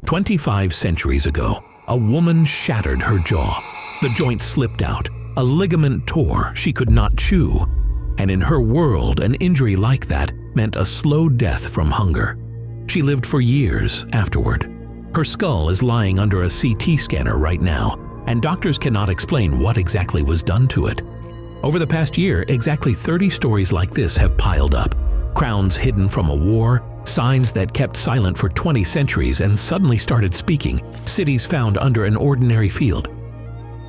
25 centuries ago, a woman shattered her jaw. The joint slipped out, a ligament tore she could not chew, and in her world, an injury like that meant a slow death from hunger. She lived for years afterward. Her skull is lying under a CT scanner right now, and doctors cannot explain what exactly was done to it. Over the past year, exactly 30 stories like this have piled up. Crowns hidden from a war, signs that kept silent for 20 centuries and suddenly started speaking, cities found under an ordinary field.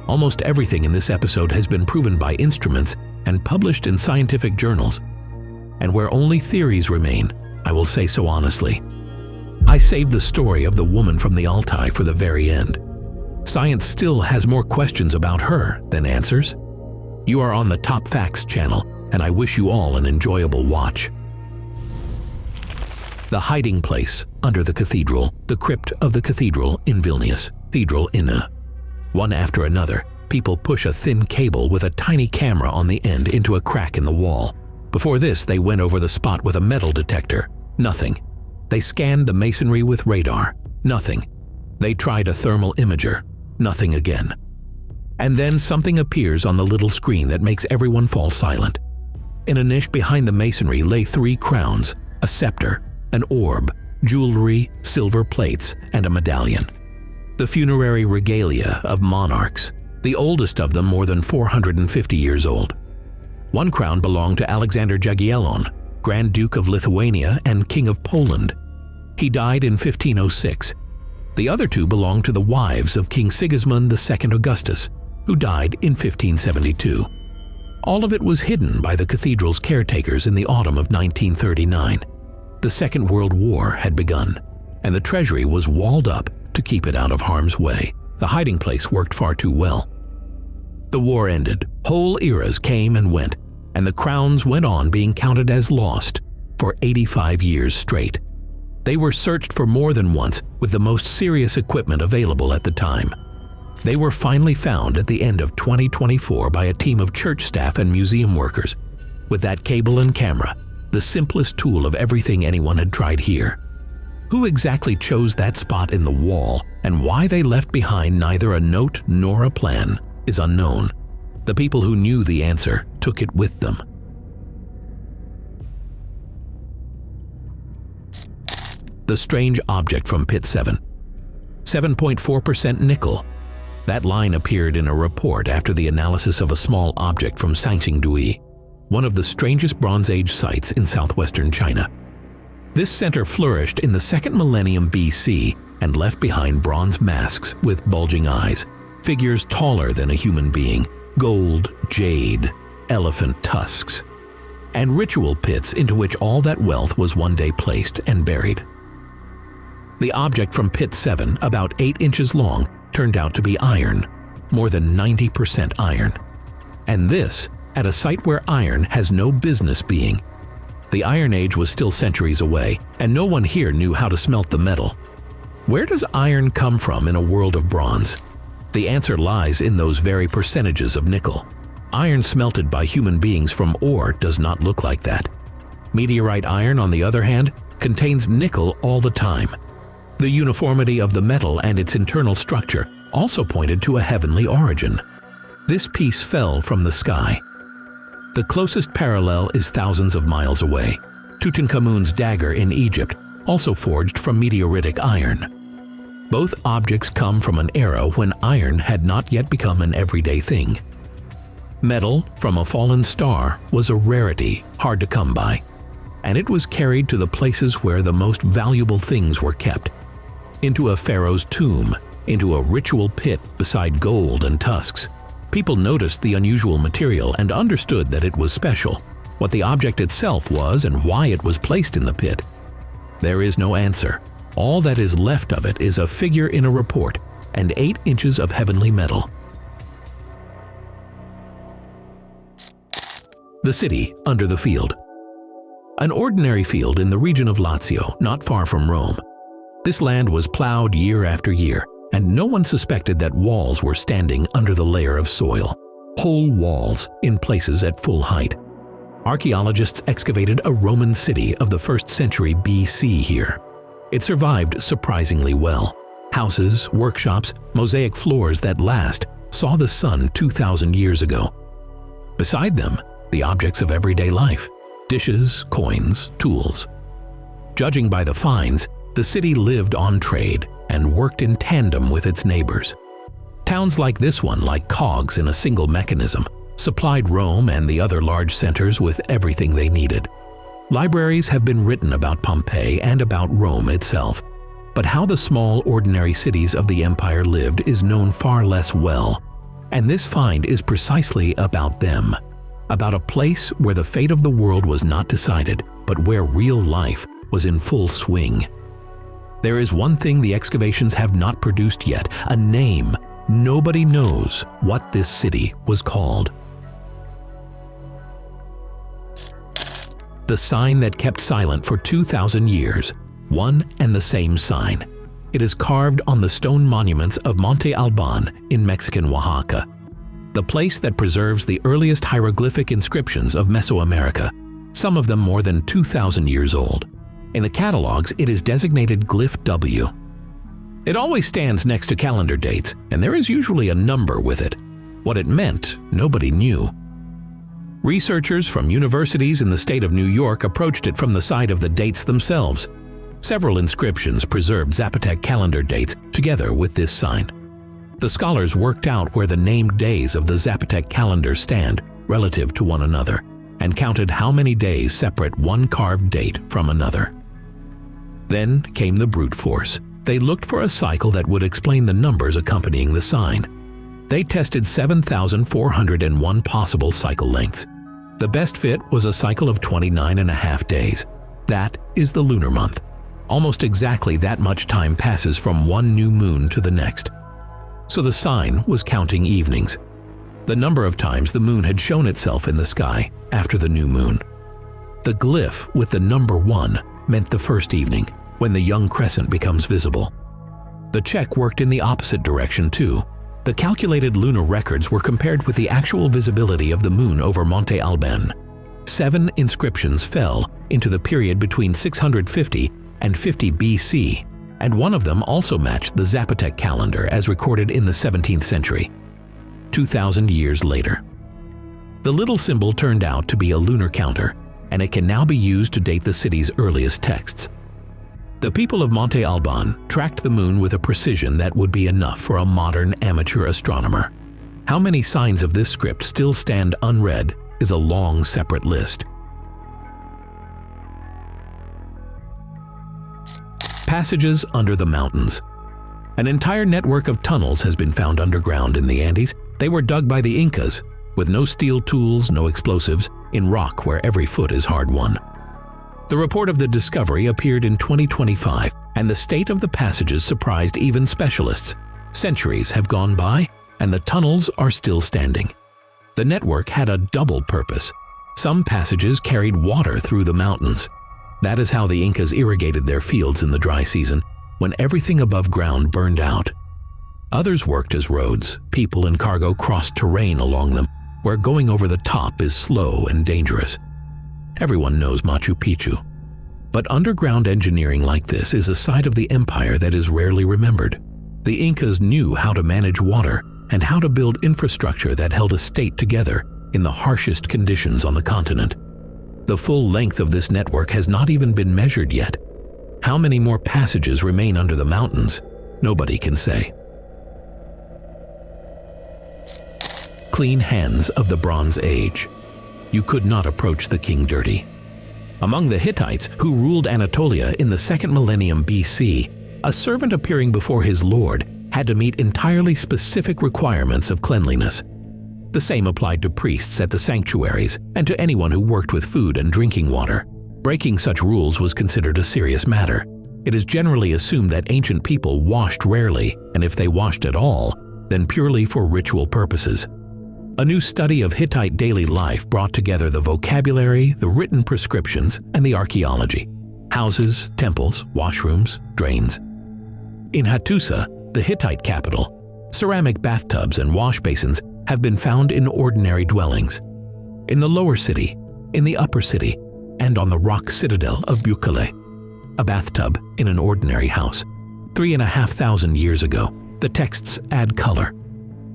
Almost everything in this episode has been proven by instruments and published in scientific journals. And where only theories remain, I will say so honestly. I saved the story of the woman from the Altai for the very end. Science still has more questions about her than answers. You are on the TopFacts channel, and I wish you all an enjoyable watch. The hiding place under the cathedral, the crypt of the cathedral in Vilnius, Cathedral Inna. One after another, people push a thin cable with a tiny camera on the end into a crack in the wall. Before this, they went over the spot with a metal detector. Nothing. They scanned the masonry with radar. Nothing. They tried a thermal imager. Nothing again. And then something appears on the little screen that makes everyone fall silent. In a niche behind the masonry lay 3 crowns, a scepter, an orb, jewelry, silver plates, and a medallion. The funerary regalia of monarchs, the oldest of them more than 450 years old. One crown belonged to Alexander Jagiellon, Grand Duke of Lithuania and King of Poland. He died in 1506. The other 2 belonged to the wives of King Sigismund II Augustus, who died in 1572. All of it was hidden by the cathedral's caretakers in the autumn of 1939. The Second World War had begun, and the treasury was walled up to keep it out of harm's way. The hiding place worked far too well. The war ended, whole eras came and went, and the crowns went on being counted as lost for 85 years straight. They were searched for more than once with the most serious equipment available at the time. They were finally found at the end of 2024 by a team of church staff and museum workers. With that cable and camera, the simplest tool of everything anyone had tried here. Who exactly chose that spot in the wall and why they left behind neither a note nor a plan is unknown. The people who knew the answer took it with them. The strange object from Pit 7. 7.4% nickel. That line appeared in a report after the analysis of a small object from Sanxingdui, one of the strangest Bronze Age sites in southwestern China. This center flourished in the 2nd millennium BC and left behind bronze masks with bulging eyes, figures taller than a human being, gold, jade, elephant tusks, and ritual pits into which all that wealth was one day placed and buried. The object from Pit 7, about 8 inches long, turned out to be iron, more than 90% iron. And this at a site where iron has no business being. The Iron Age was still centuries away, and no one here knew how to smelt the metal. Where does iron come from in a world of bronze? The answer lies in those very percentages of nickel. Iron smelted by human beings from ore does not look like that. Meteorite iron, on the other hand, contains nickel all the time. The uniformity of the metal and its internal structure also pointed to a heavenly origin. This piece fell from the sky. The closest parallel is thousands of miles away. Tutankhamun's dagger in Egypt, also forged from meteoritic iron. Both objects come from an era when iron had not yet become an everyday thing. Metal from a fallen star was a rarity, hard to come by, and it was carried to the places where the most valuable things were kept. Into a pharaoh's tomb, into a ritual pit beside gold and tusks. People noticed the unusual material and understood that it was special. What the object itself was and why it was placed in the pit. There is no answer. All that is left of it is a figure in a report and 8 inches of heavenly metal. The city under the field. An ordinary field in the region of Lazio, not far from Rome. This land was plowed year after year, and no one suspected that walls were standing under the layer of soil. Whole walls, in places at full height. Archaeologists excavated a Roman city of the 1st century BC here. It survived surprisingly well. Houses, workshops, mosaic floors that last saw the sun 2,000 years ago. Beside them, the objects of everyday life: dishes, coins, tools. Judging by the finds, the city lived on trade and worked in tandem with its neighbors. Towns like this one, like cogs in a single mechanism, supplied Rome and the other large centers with everything they needed. Libraries have been written about Pompeii and about Rome itself, but how the small, ordinary cities of the empire lived is known far less well, and this find is precisely about them, about a place where the fate of the world was not decided, but where real life was in full swing. There is one thing the excavations have not produced yet: a name. Nobody knows what this city was called. The sign that kept silent for 2,000 years, one and the same sign. It is carved on the stone monuments of Monte Alban in Mexican Oaxaca, the place that preserves the earliest hieroglyphic inscriptions of Mesoamerica, some of them more than 2,000 years old. In the catalogs, it is designated Glyph W. It always stands next to calendar dates, and there is usually a number with it. What it meant, nobody knew. Researchers from universities in the state of New York approached it from the side of the dates themselves. Several inscriptions preserved Zapotec calendar dates together with this sign. The scholars worked out where the named days of the Zapotec calendar stand relative to one another, and counted how many days separate one carved date from another. Then came the brute force. They looked for a cycle that would explain the numbers accompanying the sign. They tested 7,401 possible cycle lengths. The best fit was a cycle of 29.5 days. That is the lunar month. Almost exactly that much time passes from one new moon to the next. So the sign was counting evenings, the number of times the moon had shown itself in the sky after the new moon. The glyph with the number 1 meant the first evening, when the young crescent becomes visible. The check worked in the opposite direction too. The calculated lunar records were compared with the actual visibility of the moon over Monte Alban. 7 inscriptions fell into the period between 650 and 50 BC, and one of them also matched the Zapotec calendar as recorded in the 17th century, 2,000 years later. The little symbol turned out to be a lunar counter, and it can now be used to date the city's earliest texts. The people of Monte Alban tracked the moon with a precision that would be enough for a modern amateur astronomer. How many signs of this script still stand unread is a long, separate list. Passages under the mountains. An entire network of tunnels has been found underground in the Andes. They were dug by the Incas, with no steel tools, no explosives, in rock where every foot is hard-won. The report of the discovery appeared in 2025, and the state of the passages surprised even specialists. Centuries have gone by, and the tunnels are still standing. The network had a double purpose. Some passages carried water through the mountains. That is how the Incas irrigated their fields in the dry season, when everything above ground burned out. Others worked as roads. People and cargo crossed terrain along them, where going over the top is slow and dangerous. Everyone knows Machu Picchu. But underground engineering like this is a side of the empire that is rarely remembered. The Incas knew how to manage water and how to build infrastructure that held a state together in the harshest conditions on the continent. The full length of this network has not even been measured yet. How many more passages remain under the mountains? Nobody can say. Clean hands of the Bronze Age. You could not approach the king dirty. Among the Hittites, who ruled Anatolia in the 2nd millennium BC, a servant appearing before his lord had to meet entirely specific requirements of cleanliness. The same applied to priests at the sanctuaries and to anyone who worked with food and drinking water. Breaking such rules was considered a serious matter. It is generally assumed that ancient people washed rarely, and if they washed at all, then purely for ritual purposes. A new study of Hittite daily life brought together the vocabulary, the written prescriptions, and the archaeology. Houses, temples, washrooms, drains. In Hattusa, the Hittite capital, ceramic bathtubs and wash basins have been found in ordinary dwellings. In the lower city, in the upper city, and on the rock citadel of Bukale, a bathtub in an ordinary house. 3,500 years ago, the texts add color.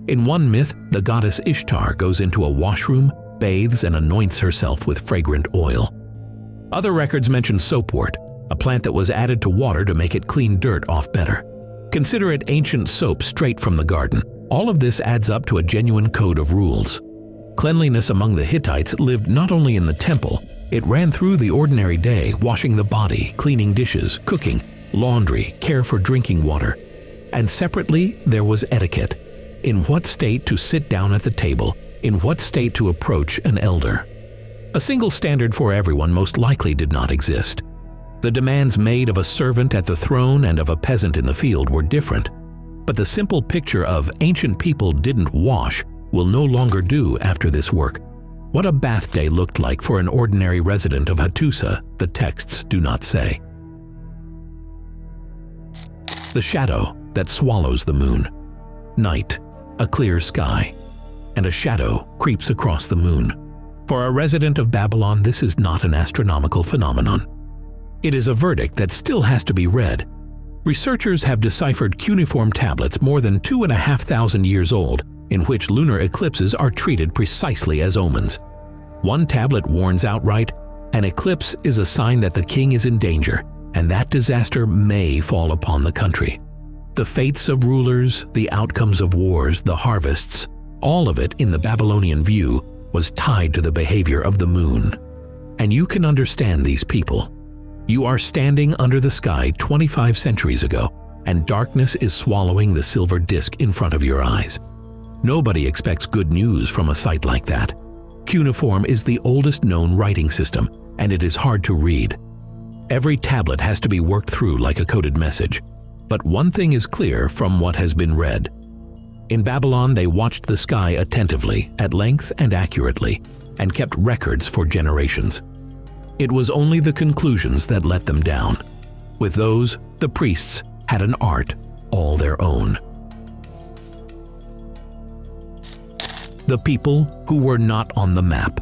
In one myth, the goddess Ishtar goes into a washroom, bathes, and anoints herself with fragrant oil. Other records mention soapwort, a plant that was added to water to make it clean dirt off better. Consider it ancient soap straight from the garden. All of this adds up to a genuine code of rules. Cleanliness among the Hittites lived not only in the temple, it ran through the ordinary day, washing the body, cleaning dishes, cooking, laundry, care for drinking water. And separately, there was etiquette. In what state to sit down at the table, in what state to approach an elder. A single standard for everyone most likely did not exist. The demands made of a servant at the throne and of a peasant in the field were different. But the simple picture of ancient people didn't wash will no longer do after this work. What a bath day looked like for an ordinary resident of Hattusa, the texts do not say. The shadow that swallows the moon. Night, a clear sky, and a shadow creeps across the moon. For a resident of Babylon, this is not an astronomical phenomenon. It is a verdict that still has to be read. Researchers have deciphered cuneiform tablets more than 2,500 years old in which lunar eclipses are treated precisely as omens. One tablet warns outright, an eclipse is a sign that the king is in danger, and that disaster may fall upon the country. The fates of rulers, the outcomes of wars, the harvests, all of it in the Babylonian view was tied to the behavior of the moon. And you can understand these people. You are standing under the sky 25 centuries ago, and darkness is swallowing the silver disk in front of your eyes. Nobody expects good news from a sight like that. Cuneiform is the oldest known writing system, and it is hard to read. Every tablet has to be worked through like a coded message. But one thing is clear from what has been read. In Babylon, they watched the sky attentively, at length and accurately, and kept records for generations. It was only the conclusions that let them down. With those, the priests had an art all their own. The people who were not on the map.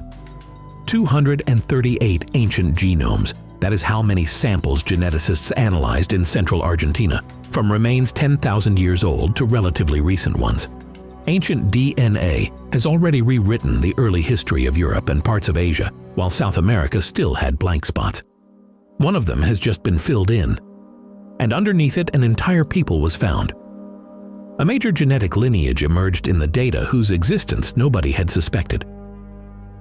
238 ancient genomes. That is how many samples geneticists analyzed in central Argentina, from remains 10,000 years old to relatively recent ones. Ancient DNA has already rewritten the early history of Europe and parts of Asia, while South America still had blank spots. One of them has just been filled in, and underneath it an entire people was found. A major genetic lineage emerged in the data whose existence nobody had suspected.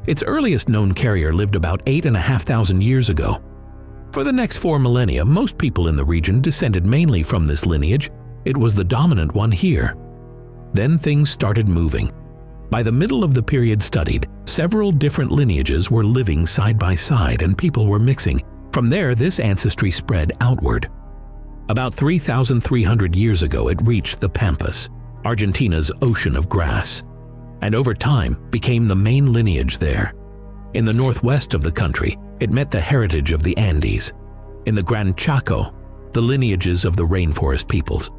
Its earliest known carrier lived about 8,500 years ago. For the next 4 millennia, most people in the region descended mainly from this lineage. It was the dominant one here. Then things started moving. By the middle of the period studied, several different lineages were living side by side and people were mixing. From there, this ancestry spread outward. About 3,300 years ago, it reached the Pampas, Argentina's ocean of grass, and over time became the main lineage there. In the northwest of the country, it met the heritage of the Andes. In the Gran Chaco, the lineages of the rainforest peoples.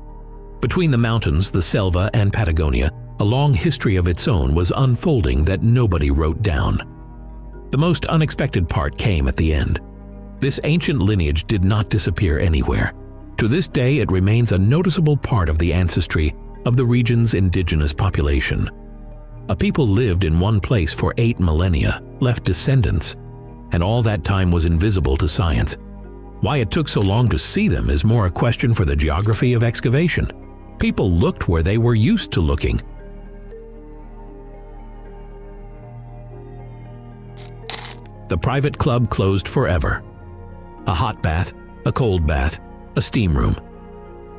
Between the mountains, the Selva, and Patagonia, a long history of its own was unfolding that nobody wrote down. The most unexpected part came at the end. This ancient lineage did not disappear anywhere. To this day, it remains a noticeable part of the ancestry of the region's indigenous population. A people lived in one place for 8 millennia, left descendants, and all that time was invisible to science. Why it took so long to see them is more a question for the geography of excavation. People looked where they were used to looking. The private club closed forever. A hot bath, a cold bath, a steam room.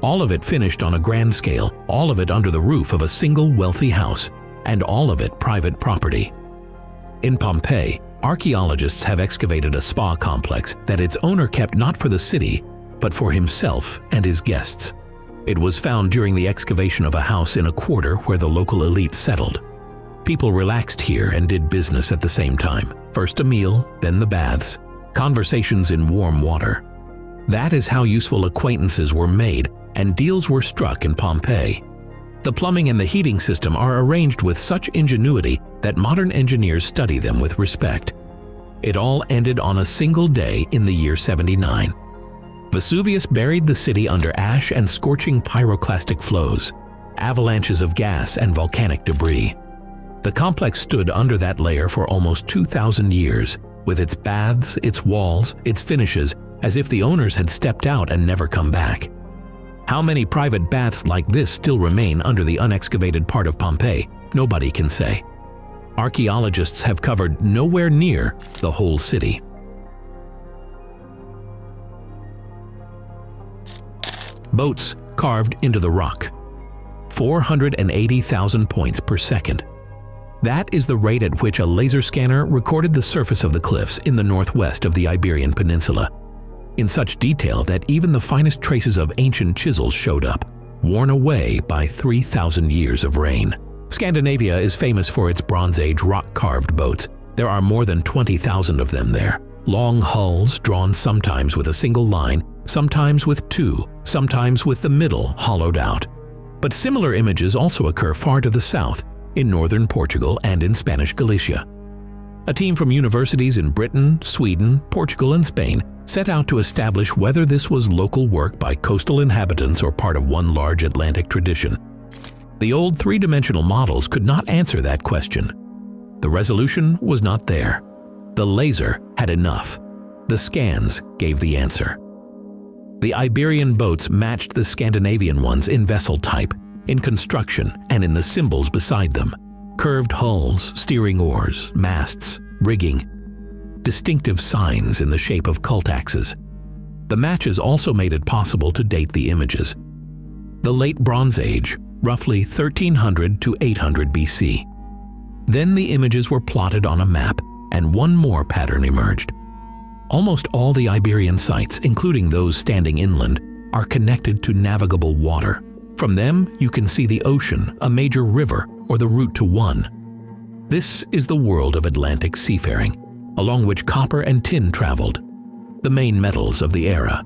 All of it finished on a grand scale, all of it under the roof of a single wealthy house, and all of it private property. In Pompeii, archaeologists have excavated a spa complex that its owner kept not for the city, but for himself and his guests. It was found during the excavation of a house in a quarter where the local elite settled. People relaxed here and did business at the same time. First a meal, then the baths, conversations in warm water. That is how useful acquaintances were made and deals were struck in Pompeii. The plumbing and the heating system are arranged with such ingenuity that modern engineers study them with respect. It all ended on a single day in the year 79. Vesuvius buried the city under ash and scorching pyroclastic flows, avalanches of gas and volcanic debris. The complex stood under that layer for almost 2,000 years, with its baths, its walls, its finishes, as if the owners had stepped out and never come back. How many private baths like this still remain under the unexcavated part of Pompeii, nobody can say. Archaeologists have covered nowhere near the whole city. Boats carved into the rock. 480,000 points per second. That is the rate at which a laser scanner recorded the surface of the cliffs in the northwest of the Iberian Peninsula, in such detail that even the finest traces of ancient chisels showed up, worn away by 3,000 years of rain. Scandinavia is famous for its Bronze Age rock-carved boats. There are more than 20,000 of them there. Long hulls drawn sometimes with a single line, sometimes with two, sometimes with the middle hollowed out. But similar images also occur far to the south, in northern Portugal and in Spanish Galicia. A team from universities in Britain, Sweden, Portugal, and Spain set out to establish whether this was local work by coastal inhabitants or part of one large Atlantic tradition. The old three-dimensional models could not answer that question. The resolution was not there. The laser had enough. The scans gave the answer. The Iberian boats matched the Scandinavian ones in vessel type, in construction, and in the symbols beside them. Curved hulls, steering oars, masts, rigging. Distinctive signs in the shape of cult axes. The matches also made it possible to date the images. The Late Bronze Age, roughly 1300 to 800 BC. Then the images were plotted on a map, and one more pattern emerged. Almost all the Iberian sites, including those standing inland, are connected to navigable water. From them, you can see the ocean, a major river, or the route to one. This is the world of Atlantic seafaring, along which copper and tin traveled, the main metals of the era.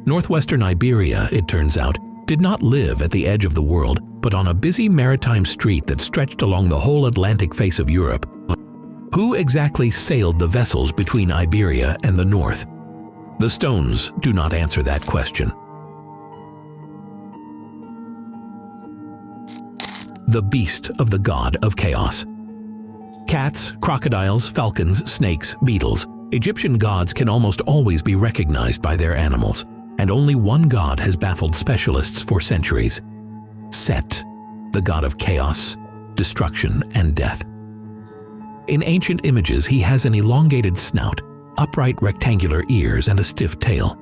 Northwestern Iberia, it turns out, did not live at the edge of the world, but on a busy maritime street that stretched along the whole Atlantic face of Europe. Who exactly sailed the vessels between Iberia and the north? The stones do not answer that question. The beast of the god of chaos. Cats, crocodiles, falcons, snakes, beetles. Egyptian gods can almost always be recognized by their animals, and only one god has baffled specialists for centuries. Set, the god of chaos, destruction, and death. In ancient images, he has an elongated snout, upright rectangular ears, and a stiff tail.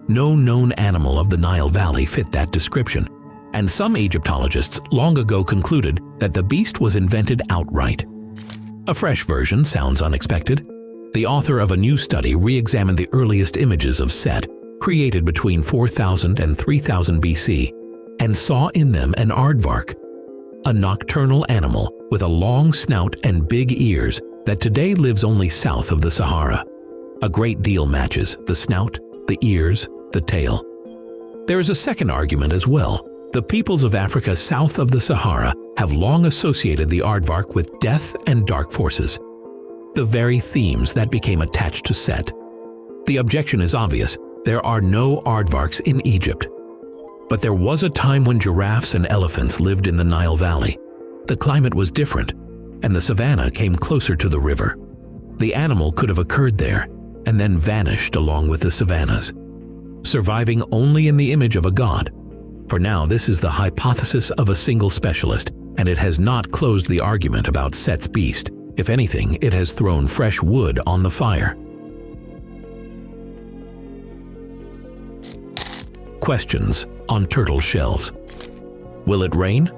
No known animal of the Nile Valley fit that description, and some Egyptologists long ago concluded that the beast was invented outright. A fresh version sounds unexpected. The author of a new study re-examined the earliest images of Set, created between 4000 and 3000 BC, and saw in them an aardvark, a nocturnal animal with a long snout and big ears that today lives only south of the Sahara. A great deal matches the snout, the ears, the tail. There is a second argument as well. The peoples of Africa south of the Sahara have long associated the aardvark with death and dark forces, the very themes that became attached to Set. The objection is obvious. There are no aardvarks in Egypt. But there was a time when giraffes and elephants lived in the Nile Valley. The climate was different, and the savanna came closer to the river. The animal could have occurred there, and then vanished along with the savannas, surviving only in the image of a god. For now, this is the hypothesis of a single specialist, and it has not closed the argument about Set's beast. If anything, it has thrown fresh wood on the fire. Questions on turtle shells. Will it rain?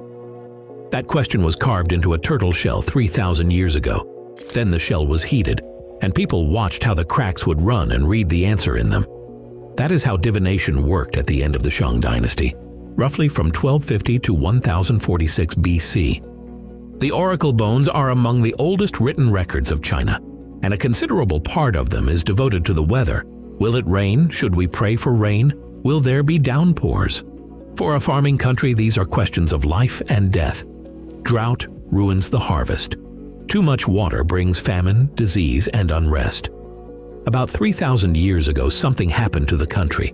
That question was carved into a turtle shell 3,000 years ago. Then the shell was heated, and people watched how the cracks would run and read the answer in them. That is how divination worked at the end of the Shang dynasty, roughly from 1250 to 1046 BC. The oracle bones are among the oldest written records of China, and a considerable part of them is devoted to the weather. Will it rain? Should we pray for rain? Will there be downpours? For a farming country, these are questions of life and death. Drought ruins the harvest. Too much water brings famine, disease, and unrest. About 3,000 years ago, something happened to the country.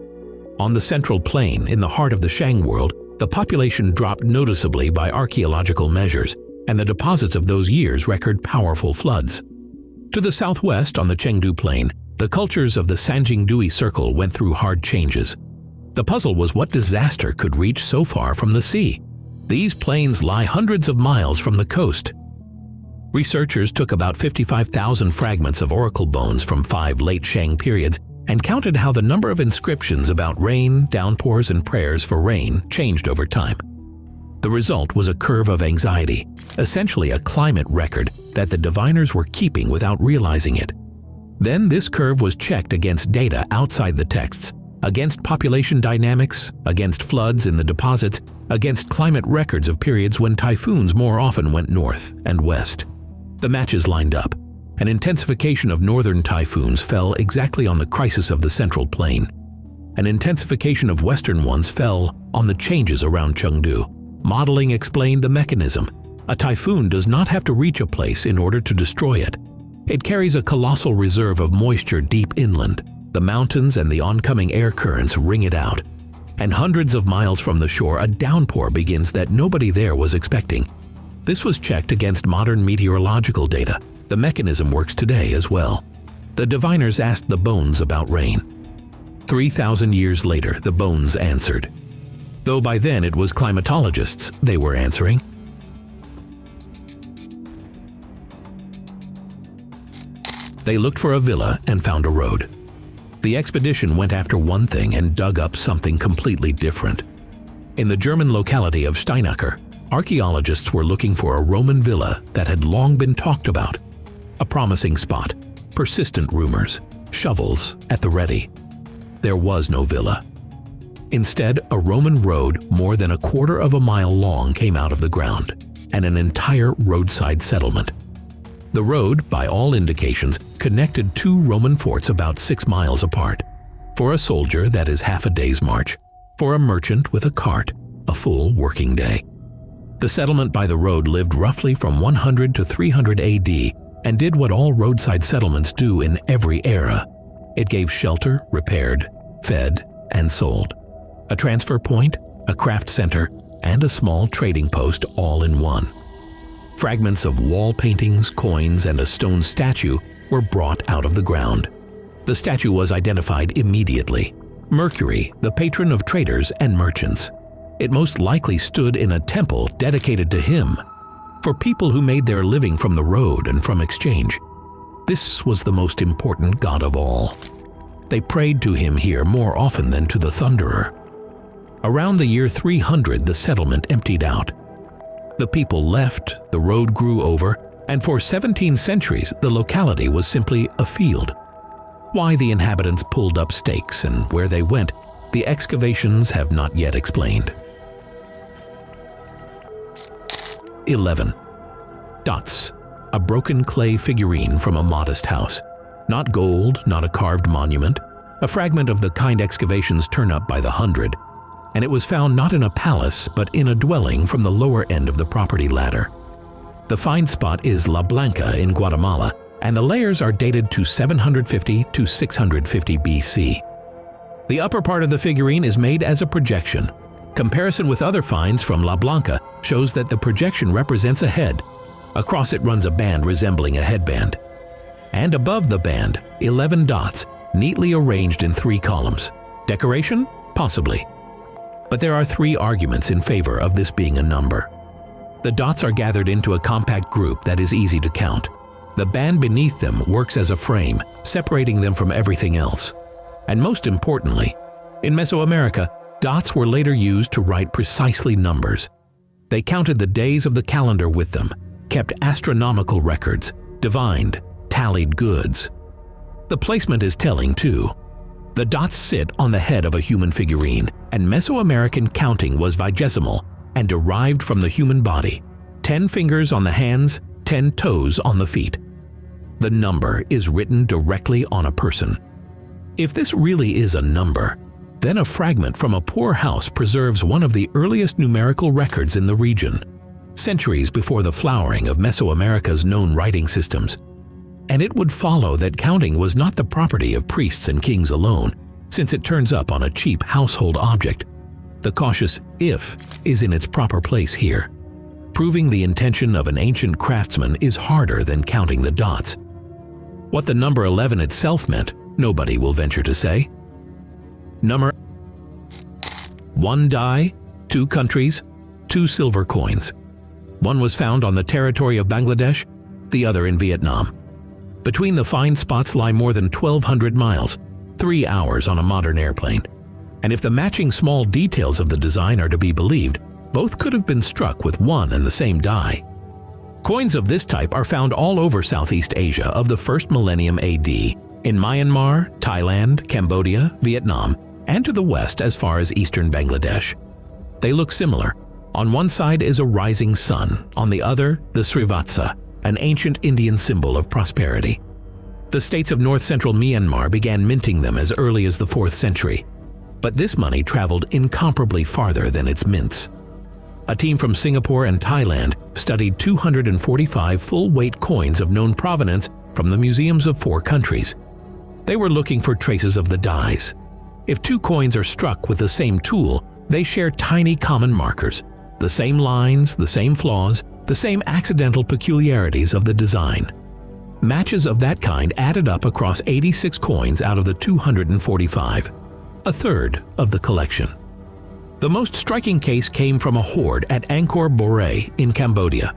On the Central Plain, in the heart of the Shang world, the population dropped noticeably by archaeological measures, and the deposits of those years record powerful floods. To the southwest, on the Chengdu Plain, the cultures of the Sanjingdui Circle went through hard changes. The puzzle was what disaster could reach so far from the sea. These plains lie hundreds of miles from the coast. Researchers took about 55,000 fragments of oracle bones from 5 late Shang periods and counted how the number of inscriptions about rain, downpours, and prayers for rain changed over time. The result was a curve of anxiety, essentially a climate record that the diviners were keeping without realizing it. Then this curve was checked against data outside the texts, against population dynamics, against floods in the deposits, against climate records of periods when typhoons more often went north and west. The matches lined up. An intensification of northern typhoons fell exactly on the crisis of the Central Plain. An intensification of western ones fell on the changes around Chengdu. Modeling explained the mechanism. A typhoon does not have to reach a place in order to destroy it. It carries a colossal reserve of moisture deep inland. The mountains and the oncoming air currents wring it out. And hundreds of miles from the shore, a downpour begins that nobody there was expecting. This was checked against modern meteorological data. The mechanism works today as well. The diviners asked the bones about rain. 3,000 years later, the bones answered. Though by then it was climatologists they were answering. They looked for a villa and found a road. The expedition went after one thing and dug up something completely different. In the German locality of Steinacker, archaeologists were looking for a Roman villa that had long been talked about. A promising spot, persistent rumors, shovels at the ready. There was no villa. Instead, a Roman road more than 1/4 of a mile long came out of the ground, and an entire roadside settlement. The road, by all indications, connected 2 Roman forts about 6 miles apart. For a soldier, that is half a day's march. For a merchant with a cart, a full working day. The settlement by the road lived roughly from 100 to 300 AD and did what all roadside settlements do in every era. It gave shelter, repaired, fed, and sold. A transfer point, a craft center, and a small trading post all in one. Fragments of wall paintings, coins, and a stone statue were brought out of the ground. The statue was identified immediately. Mercury, the patron of traders and merchants. It most likely stood in a temple dedicated to him, for people who made their living from the road and from exchange. This was the most important god of all. They prayed to him here more often than to the thunderer. Around the year 300, the settlement emptied out. The people left, the road grew over, and for 17 centuries the locality was simply a field. Why the inhabitants pulled up stakes and where they went, the excavations have not yet explained. 11. Dots, a broken clay figurine from a modest house. Not gold, not a carved monument, a fragment of the kind excavations turn up by the hundred. And it was found not in a palace, but in a dwelling from the lower end of the property ladder. The find spot is La Blanca in Guatemala, and the layers are dated to 750 to 650 BC. The upper part of the figurine is made as a projection. Comparison with other finds from La Blanca shows that the projection represents a head. Across it runs a band resembling a headband. And above the band, 11 dots, neatly arranged in 3 columns. Decoration? Possibly. But there are 3 arguments in favor of this being a number. The dots are gathered into a compact group that is easy to count. The band beneath them works as a frame, separating them from everything else. And most importantly, in Mesoamerica, dots were later used to write precisely numbers. They counted the days of the calendar with them, kept astronomical records, divined, tallied goods. The placement is telling too. The dots sit on the head of a human figurine, and Mesoamerican counting was vigesimal and derived from the human body. 10 fingers on the hands, 10 toes on the feet. The number is written directly on a person. If this really is a number, then a fragment from a poor house preserves one of the earliest numerical records in the region, centuries before the flowering of Mesoamerica's known writing systems. And it would follow that counting was not the property of priests and kings alone, since it turns up on a cheap household object. The cautious if is in its proper place here. Proving the intention of an ancient craftsman is harder than counting the dots. What the number 11 itself meant, nobody will venture to say. Number 1 die, 2 countries, 2 silver coins. One was found on the territory of Bangladesh, the other in Vietnam. Between the find spots lie more than 1,200 miles, 3 hours on a modern airplane. And if the matching small details of the design are to be believed, both could have been struck with one and the same die. Coins of this type are found all over Southeast Asia of the first millennium AD, in Myanmar, Thailand, Cambodia, Vietnam, and to the west as far as eastern Bangladesh. They look similar. On one side is a rising sun, on the other, the Srivatsa, an ancient Indian symbol of prosperity. The states of north-central Myanmar began minting them as early as the 4th century, but this money traveled incomparably farther than its mints. A team from Singapore and Thailand studied 245 full-weight coins of known provenance from the museums of 4 countries. They were looking for traces of the dies. If 2 coins are struck with the same tool, they share tiny common markers, the same lines, the same flaws, the same accidental peculiarities of the design. Matches of that kind added up across 86 coins out of the 245, a third of the collection. The most striking case came from a hoard at Angkor Borei in Cambodia.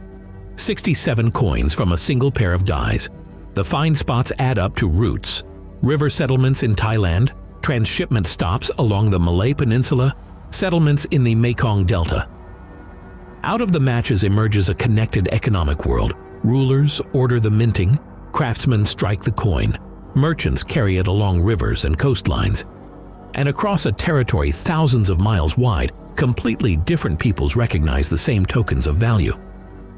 67 coins from a single pair of dies. The find spots add up to routes, river settlements in Thailand, transshipment stops along the Malay Peninsula, settlements in the Mekong Delta. Out of the matches emerges a connected economic world. Rulers order the minting, craftsmen strike the coin, merchants carry it along rivers and coastlines. And across a territory thousands of miles wide, completely different peoples recognize the same tokens of value.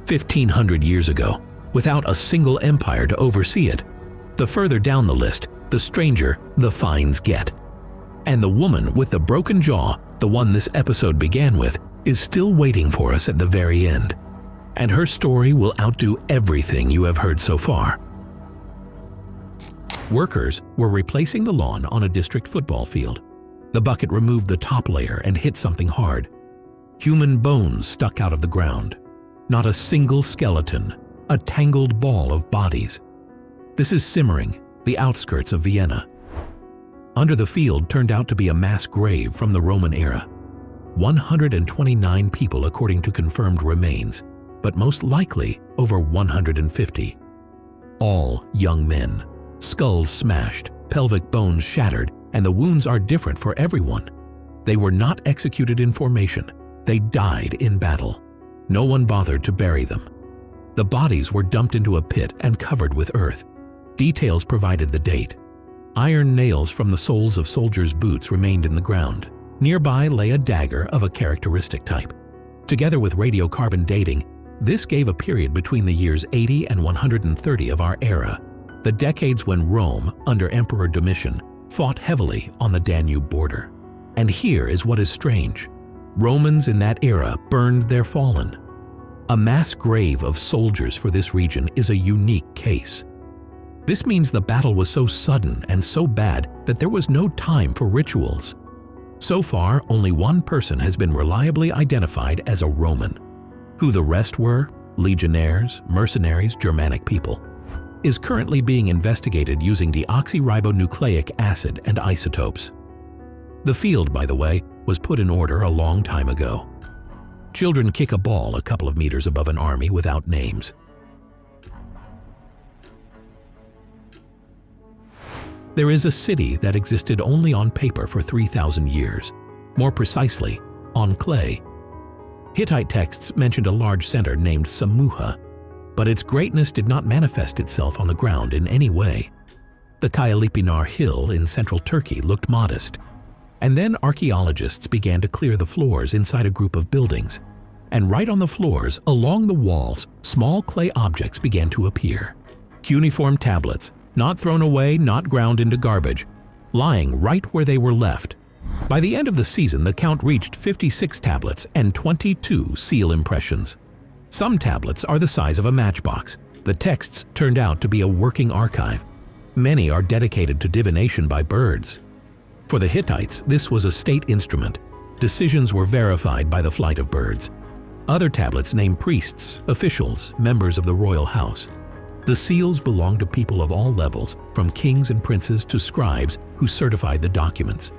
1,500 years ago, without a single empire to oversee it. The further down the list, the stranger the finds get. And the woman with the broken jaw, the one this episode began with, is still waiting for us at the very end. And her story will outdo everything you have heard so far. Workers were replacing the lawn on a district football field. The bucket removed the top layer and hit something hard. Human bones stuck out of the ground. Not a single skeleton, a tangled ball of bodies. This is Simmering, the outskirts of Vienna. Under the field turned out to be a mass grave from the Roman era. 129 people according to confirmed remains, but most likely over 150. All young men, skulls smashed, pelvic bones shattered, and the wounds are different for everyone. They were not executed in formation. They died in battle. No one bothered to bury them. The bodies were dumped into a pit and covered with earth. Details provided the date. Iron nails from the soles of soldiers' boots remained in the ground. Nearby lay a dagger of a characteristic type. Together with radiocarbon dating, this gave a period between the years 80 and 130 of our era, the decades when Rome, under Emperor Domitian, fought heavily on the Danube border. And here is what is strange. Romans in that era burned their fallen. A mass grave of soldiers for this region is a unique case. This means the battle was so sudden and so bad that there was no time for rituals. So far, only one person has been reliably identified as a Roman. Who the rest were, legionnaires, mercenaries, Germanic people, is currently being investigated using deoxyribonucleic acid and isotopes. The field, by the way, was put in order a long time ago. Children kick a ball a couple of meters above an army without names. There is a city that existed only on paper for 3,000 years, more precisely, on clay. Hittite texts mentioned a large center named Samuha, but its greatness did not manifest itself on the ground in any way. The Kayalipinar Hill in central Turkey looked modest, and then archaeologists began to clear the floors inside a group of buildings, and right on the floors, along the walls, small clay objects began to appear. Cuneiform tablets, not thrown away, not ground into garbage, lying right where they were left. By the end of the season, the count reached 56 tablets and 22 seal impressions. Some tablets are the size of a matchbox. The texts turned out to be a working archive. Many are dedicated to divination by birds. For the Hittites, this was a state instrument. Decisions were verified by the flight of birds. Other tablets name priests, officials, members of the royal house. The seals belonged to people of all levels, from kings and princes to scribes who certified the documents.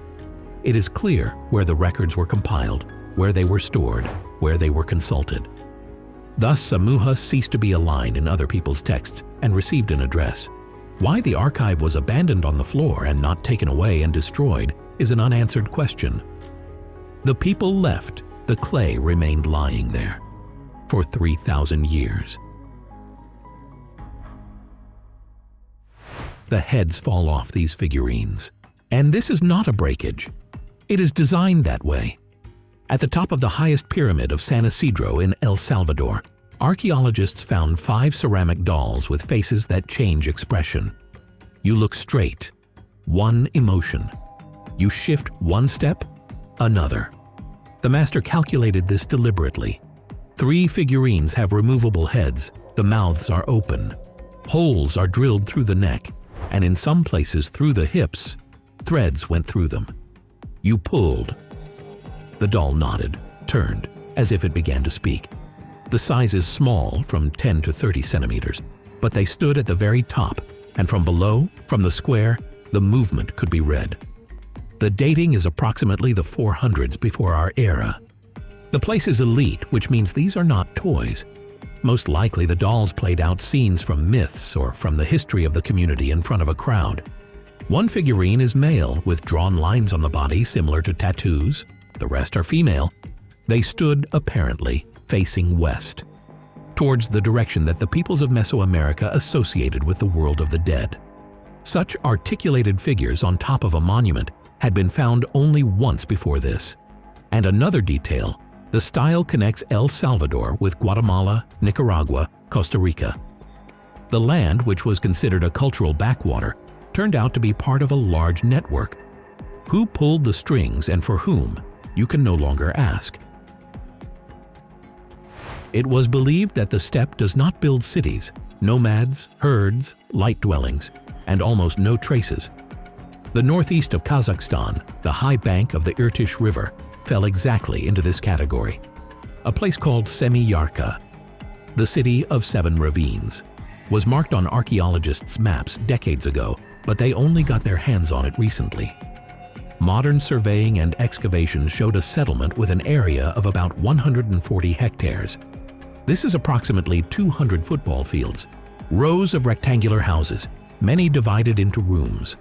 It is clear where the records were compiled, where they were stored, where they were consulted. Thus, a muha ceased to be a line in other people's texts and received an address. Why the archive was abandoned on the floor and not taken away and destroyed is an unanswered question. The people left, the clay remained lying there for 3,000 years. The heads fall off these figurines. And this is not a breakage. It is designed that way. At the top of the highest pyramid of San Isidro in El Salvador, archaeologists found 5 ceramic dolls with faces that change expression. You look straight, one emotion. You shift one step, another. The master calculated this deliberately. 3 figurines have removable heads, the mouths are open. Holes are drilled through the neck, and in some places through the hips, threads went through them. You pulled. The doll nodded, turned, as if it began to speak. The size is small, from 10 to 30 centimeters, but they stood at the very top, and from below, from the square, the movement could be read. The dating is approximately the 400s before our era. The place is elite, which means these are not toys. Most likely the dolls played out scenes from myths or from the history of the community in front of a crowd. One figurine is male, with drawn lines on the body similar to tattoos. The rest are female. They stood, apparently, facing west, towards the direction that the peoples of Mesoamerica associated with the world of the dead. Such articulated figures on top of a monument had been found only once before this. And another detail, the style connects El Salvador with Guatemala, Nicaragua, Costa Rica. The land, which was considered a cultural backwater, turned out to be part of a large network. Who pulled the strings and for whom, you can no longer ask. It was believed that the steppe does not build cities, nomads, herds, light dwellings, and almost no traces. The northeast of Kazakhstan, the high bank of the Irtysh River, fell exactly into this category. A place called Semiyarka, the city of 7 ravines, was marked on archaeologists' maps decades ago, but they only got their hands on it recently. Modern surveying and excavation showed a settlement with an area of about 140 hectares. This is approximately 200 football fields, rows of rectangular houses, many divided into rooms.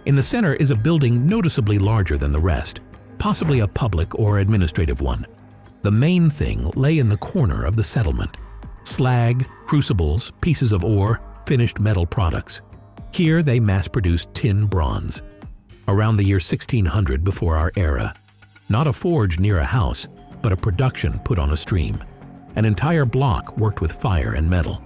In the center is a building noticeably larger than the rest, possibly a public or administrative one. The main thing lay in the corner of the settlement. Slag, crucibles, pieces of ore, finished metal products. Here they mass-produced tin bronze. Around the year 1600 before our era. Not a forge near a house, but a production put on a stream. An entire block worked with fire and metal.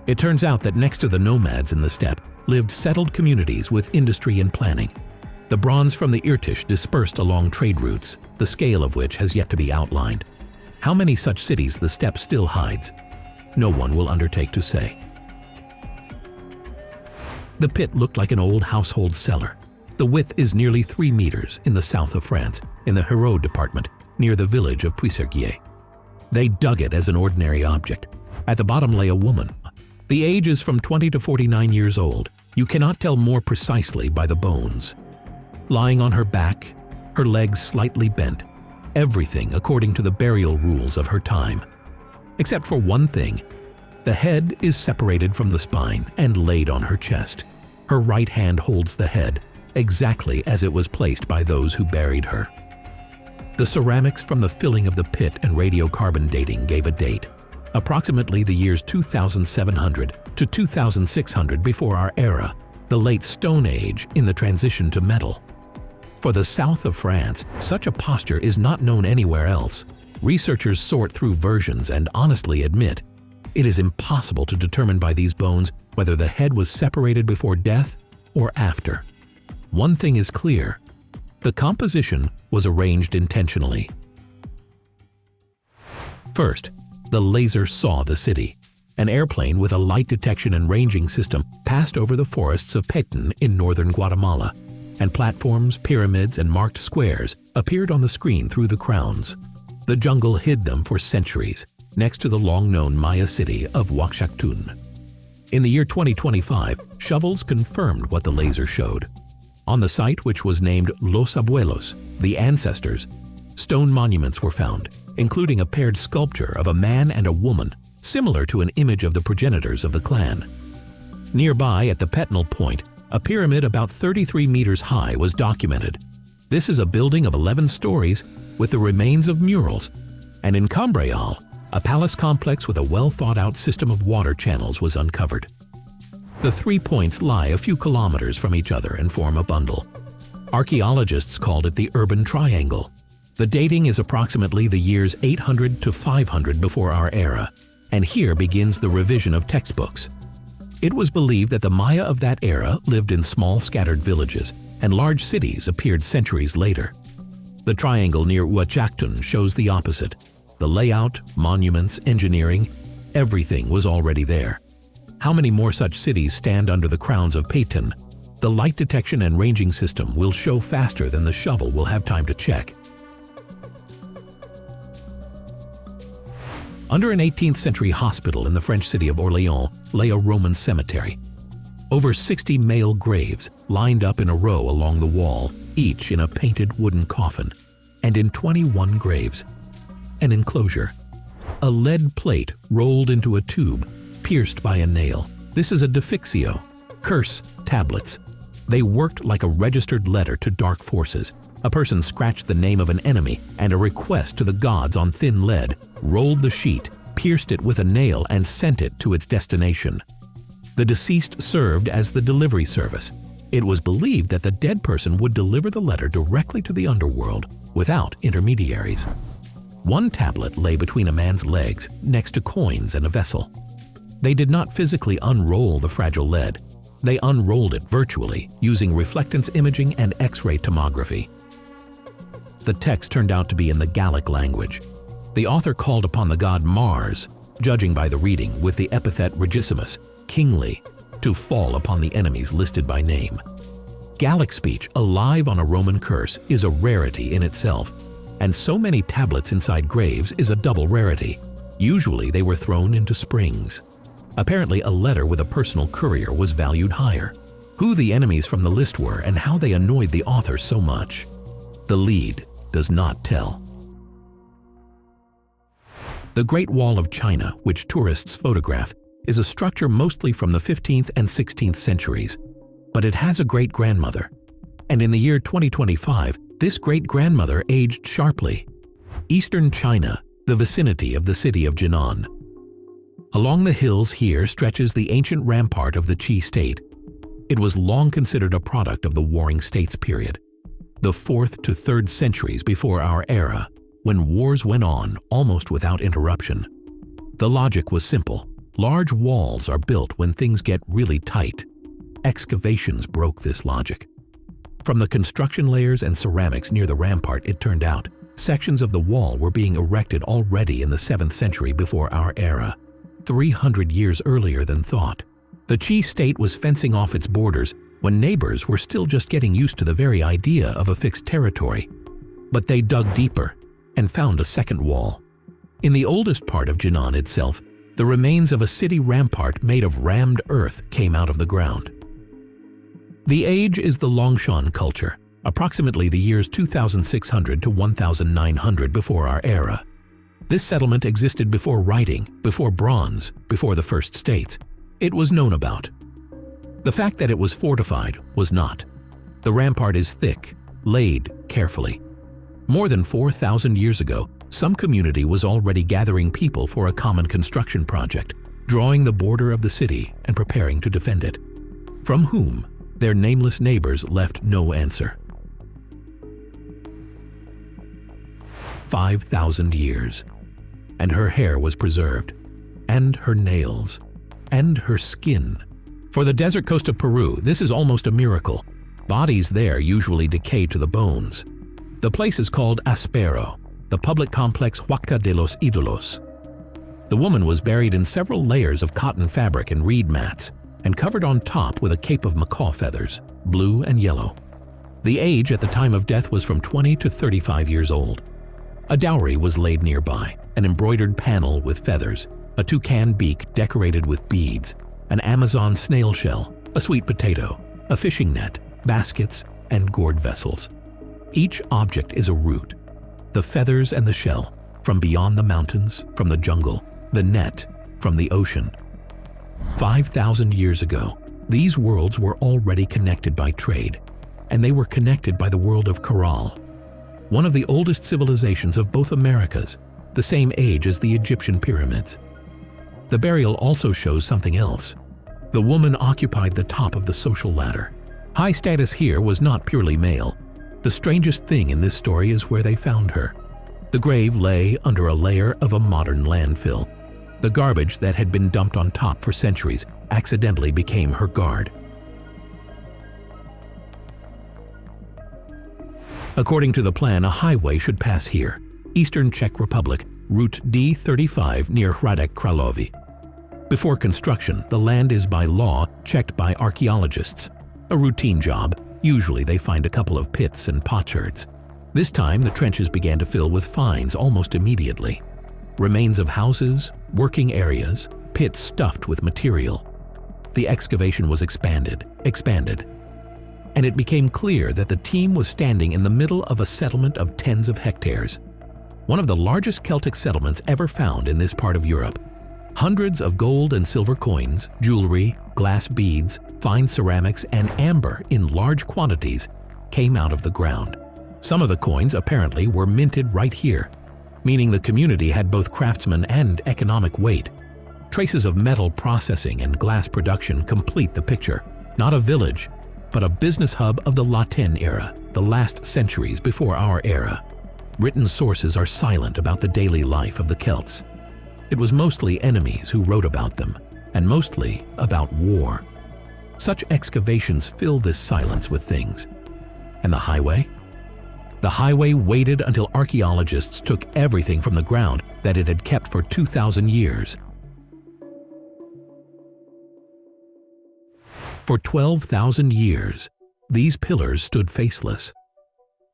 It turns out that next to the nomads in the steppe lived settled communities with industry and planning. The bronze from the Irtysh dispersed along trade routes, the scale of which has yet to be outlined. How many such cities the steppe still hides? No one will undertake to say. The pit looked like an old household cellar. The width is nearly 3 meters in the south of France, in the Hérault department, near the village of Puisserguier. They dug it as an ordinary object. At the bottom lay a woman. The age is from 20 to 49 years old. You cannot tell more precisely by the bones. Lying on her back, her legs slightly bent, everything according to the burial rules of her time. Except for one thing. The head is separated from the spine and laid on her chest. Her right hand holds the head, exactly as it was placed by those who buried her. The ceramics from the filling of the pit and radiocarbon dating gave a date, approximately the years 2700 to 2600 before our era, the late Stone Age in the transition to metal. For the south of France, such a posture is not known anywhere else. Researchers sort through versions and honestly admit it is impossible to determine by these bones whether the head was separated before death or after. One thing is clear. The composition was arranged intentionally. First, the laser saw the city. An airplane with a light detection and ranging system passed over the forests of Petén in northern Guatemala. and platforms, pyramids, and marked squares appeared on the screen through the crowns. The jungle hid them for centuries, next to the long-known Maya city of Huacachun. In the year 2025, shovels confirmed what the laser showed. On the site, which was named Los Abuelos, the ancestors, stone monuments were found, including a paired sculpture of a man and a woman, similar to an image of the progenitors of the clan. Nearby, at the Petnal Point, a pyramid about 33 meters high was documented. This is a building of 11 stories with the remains of murals, and in Cambreal, a palace complex with a well-thought-out system of water channels was uncovered. The 3 points lie a few kilometers from each other and form a bundle. Archaeologists called it the Urban Triangle. The dating is approximately the years 800 to 500 before our era, and here begins the revision of textbooks. It was believed that the Maya of that era lived in small scattered villages, and large cities appeared centuries later. The triangle near Huacachun shows the opposite. The layout, monuments, engineering, everything was already there. How many more such cities stand under the crowns of Payton? The light detection and ranging system will show faster than the shovel will have time to check. Under an 18th century hospital in the French city of Orléans lay a Roman cemetery. Over 60 male graves lined up in a row along the wall, each in a painted wooden coffin, and in 21 graves, an enclosure. A lead plate rolled into a tube, pierced by a nail. This is a defixio, curse tablets. They worked like a registered letter to dark forces. A person scratched the name of an enemy and a request to the gods on thin lead, rolled the sheet, pierced it with a nail, and sent it to its destination. The deceased served as the delivery service. It was believed that the dead person would deliver the letter directly to the underworld without intermediaries. One tablet lay between a man's legs next to coins and a vessel. They did not physically unroll the fragile lead. They unrolled it virtually using reflectance imaging and X-ray tomography. The text turned out to be in the Gallic language. The author called upon the god Mars, judging by the reading with the epithet regissimus, kingly, to fall upon the enemies listed by name. Gallic speech, alive on a Roman curse, is a rarity in itself, and so many tablets inside graves is a double rarity. Usually they were thrown into springs. Apparently a letter with a personal courier was valued higher. Who the enemies from the list were and how they annoyed the author so much, the lead does not tell. The Great Wall of China, which tourists photograph, is a structure mostly from the 15th and 16th centuries, but it has a great-grandmother. And in the year 2025, this great-grandmother aged sharply. Eastern China, the vicinity of the city of Jinan. Along the hills here stretches the ancient rampart of the Qi state. It was long considered a product of the Warring States period, the 4th to 3rd centuries before our era, when wars went on almost without interruption. The logic was simple. Large walls are built when things get really tight. Excavations broke this logic. From the construction layers and ceramics near the rampart, it turned out, sections of the wall were being erected already in the 7th century before our era, 300 years earlier than thought. The Qi state was fencing off its borders when neighbors were still just getting used to the very idea of a fixed territory. But they dug deeper and found a second wall. In the oldest part of Jinan itself, the remains of a city rampart made of rammed earth came out of the ground. The age is the Longshan culture, approximately the years 2600 to 1900 before our era. This settlement existed before writing, before bronze, before the first states. It was known about. The fact that it was fortified was not. The rampart is thick, laid carefully. More than 4,000 years ago, some community was already gathering people for a common construction project, drawing the border of the city and preparing to defend it. From whom, their nameless neighbors left no answer. 5,000 years, and her hair was preserved, and her nails, and her skin. For the desert coast of Peru, this is almost a miracle. Bodies there usually decay to the bones. The place is called Aspero, the public complex Huaca de los Ídolos. The woman was buried in several layers of cotton fabric and reed mats, and covered on top with a cape of macaw feathers, blue and yellow. The age at the time of death was from 20 to 35 years old. A dowry was laid nearby, an embroidered panel with feathers, a toucan beak decorated with beads, an Amazon snail shell, a sweet potato, a fishing net, baskets, and gourd vessels. Each object is a root. The feathers and the shell, from beyond the mountains, from the jungle, the net, from the ocean. 5,000 years ago, these worlds were already connected by trade, and they were connected by the world of Caral, one of the oldest civilizations of both Americas, the same age as the Egyptian pyramids. The burial also shows something else. The woman occupied the top of the social ladder. High status here was not purely male. The strangest thing in this story is where they found her. The grave lay under a layer of a modern landfill. The garbage that had been dumped on top for centuries accidentally became her guard. According to the plan, a highway should pass here, Eastern Czech Republic, Route D35 near Hradec Králové. Before construction, the land is by law checked by archaeologists. A routine job. Usually they find a couple of pits and potsherds. This time the trenches began to fill with finds almost immediately. Remains of houses, working areas, pits stuffed with material. The excavation was expanded, and it became clear that the team was standing in the middle of a settlement of tens of hectares. One of the largest Celtic settlements ever found in this part of Europe. Hundreds of gold and silver coins, jewelry, glass beads, fine ceramics, and amber in large quantities came out of the ground. Some of the coins apparently were minted right here, meaning the community had both craftsmen and economic weight. Traces of metal processing and glass production complete the picture. Not a village, but a business hub of the Latin era, the last centuries before our era. Written sources are silent about the daily life of the Celts. It was mostly enemies who wrote about them, and mostly about war. Such excavations fill this silence with things. And the highway? The highway waited until archaeologists took everything from the ground that it had kept for 2,000 years. For 12,000 years, these pillars stood faceless.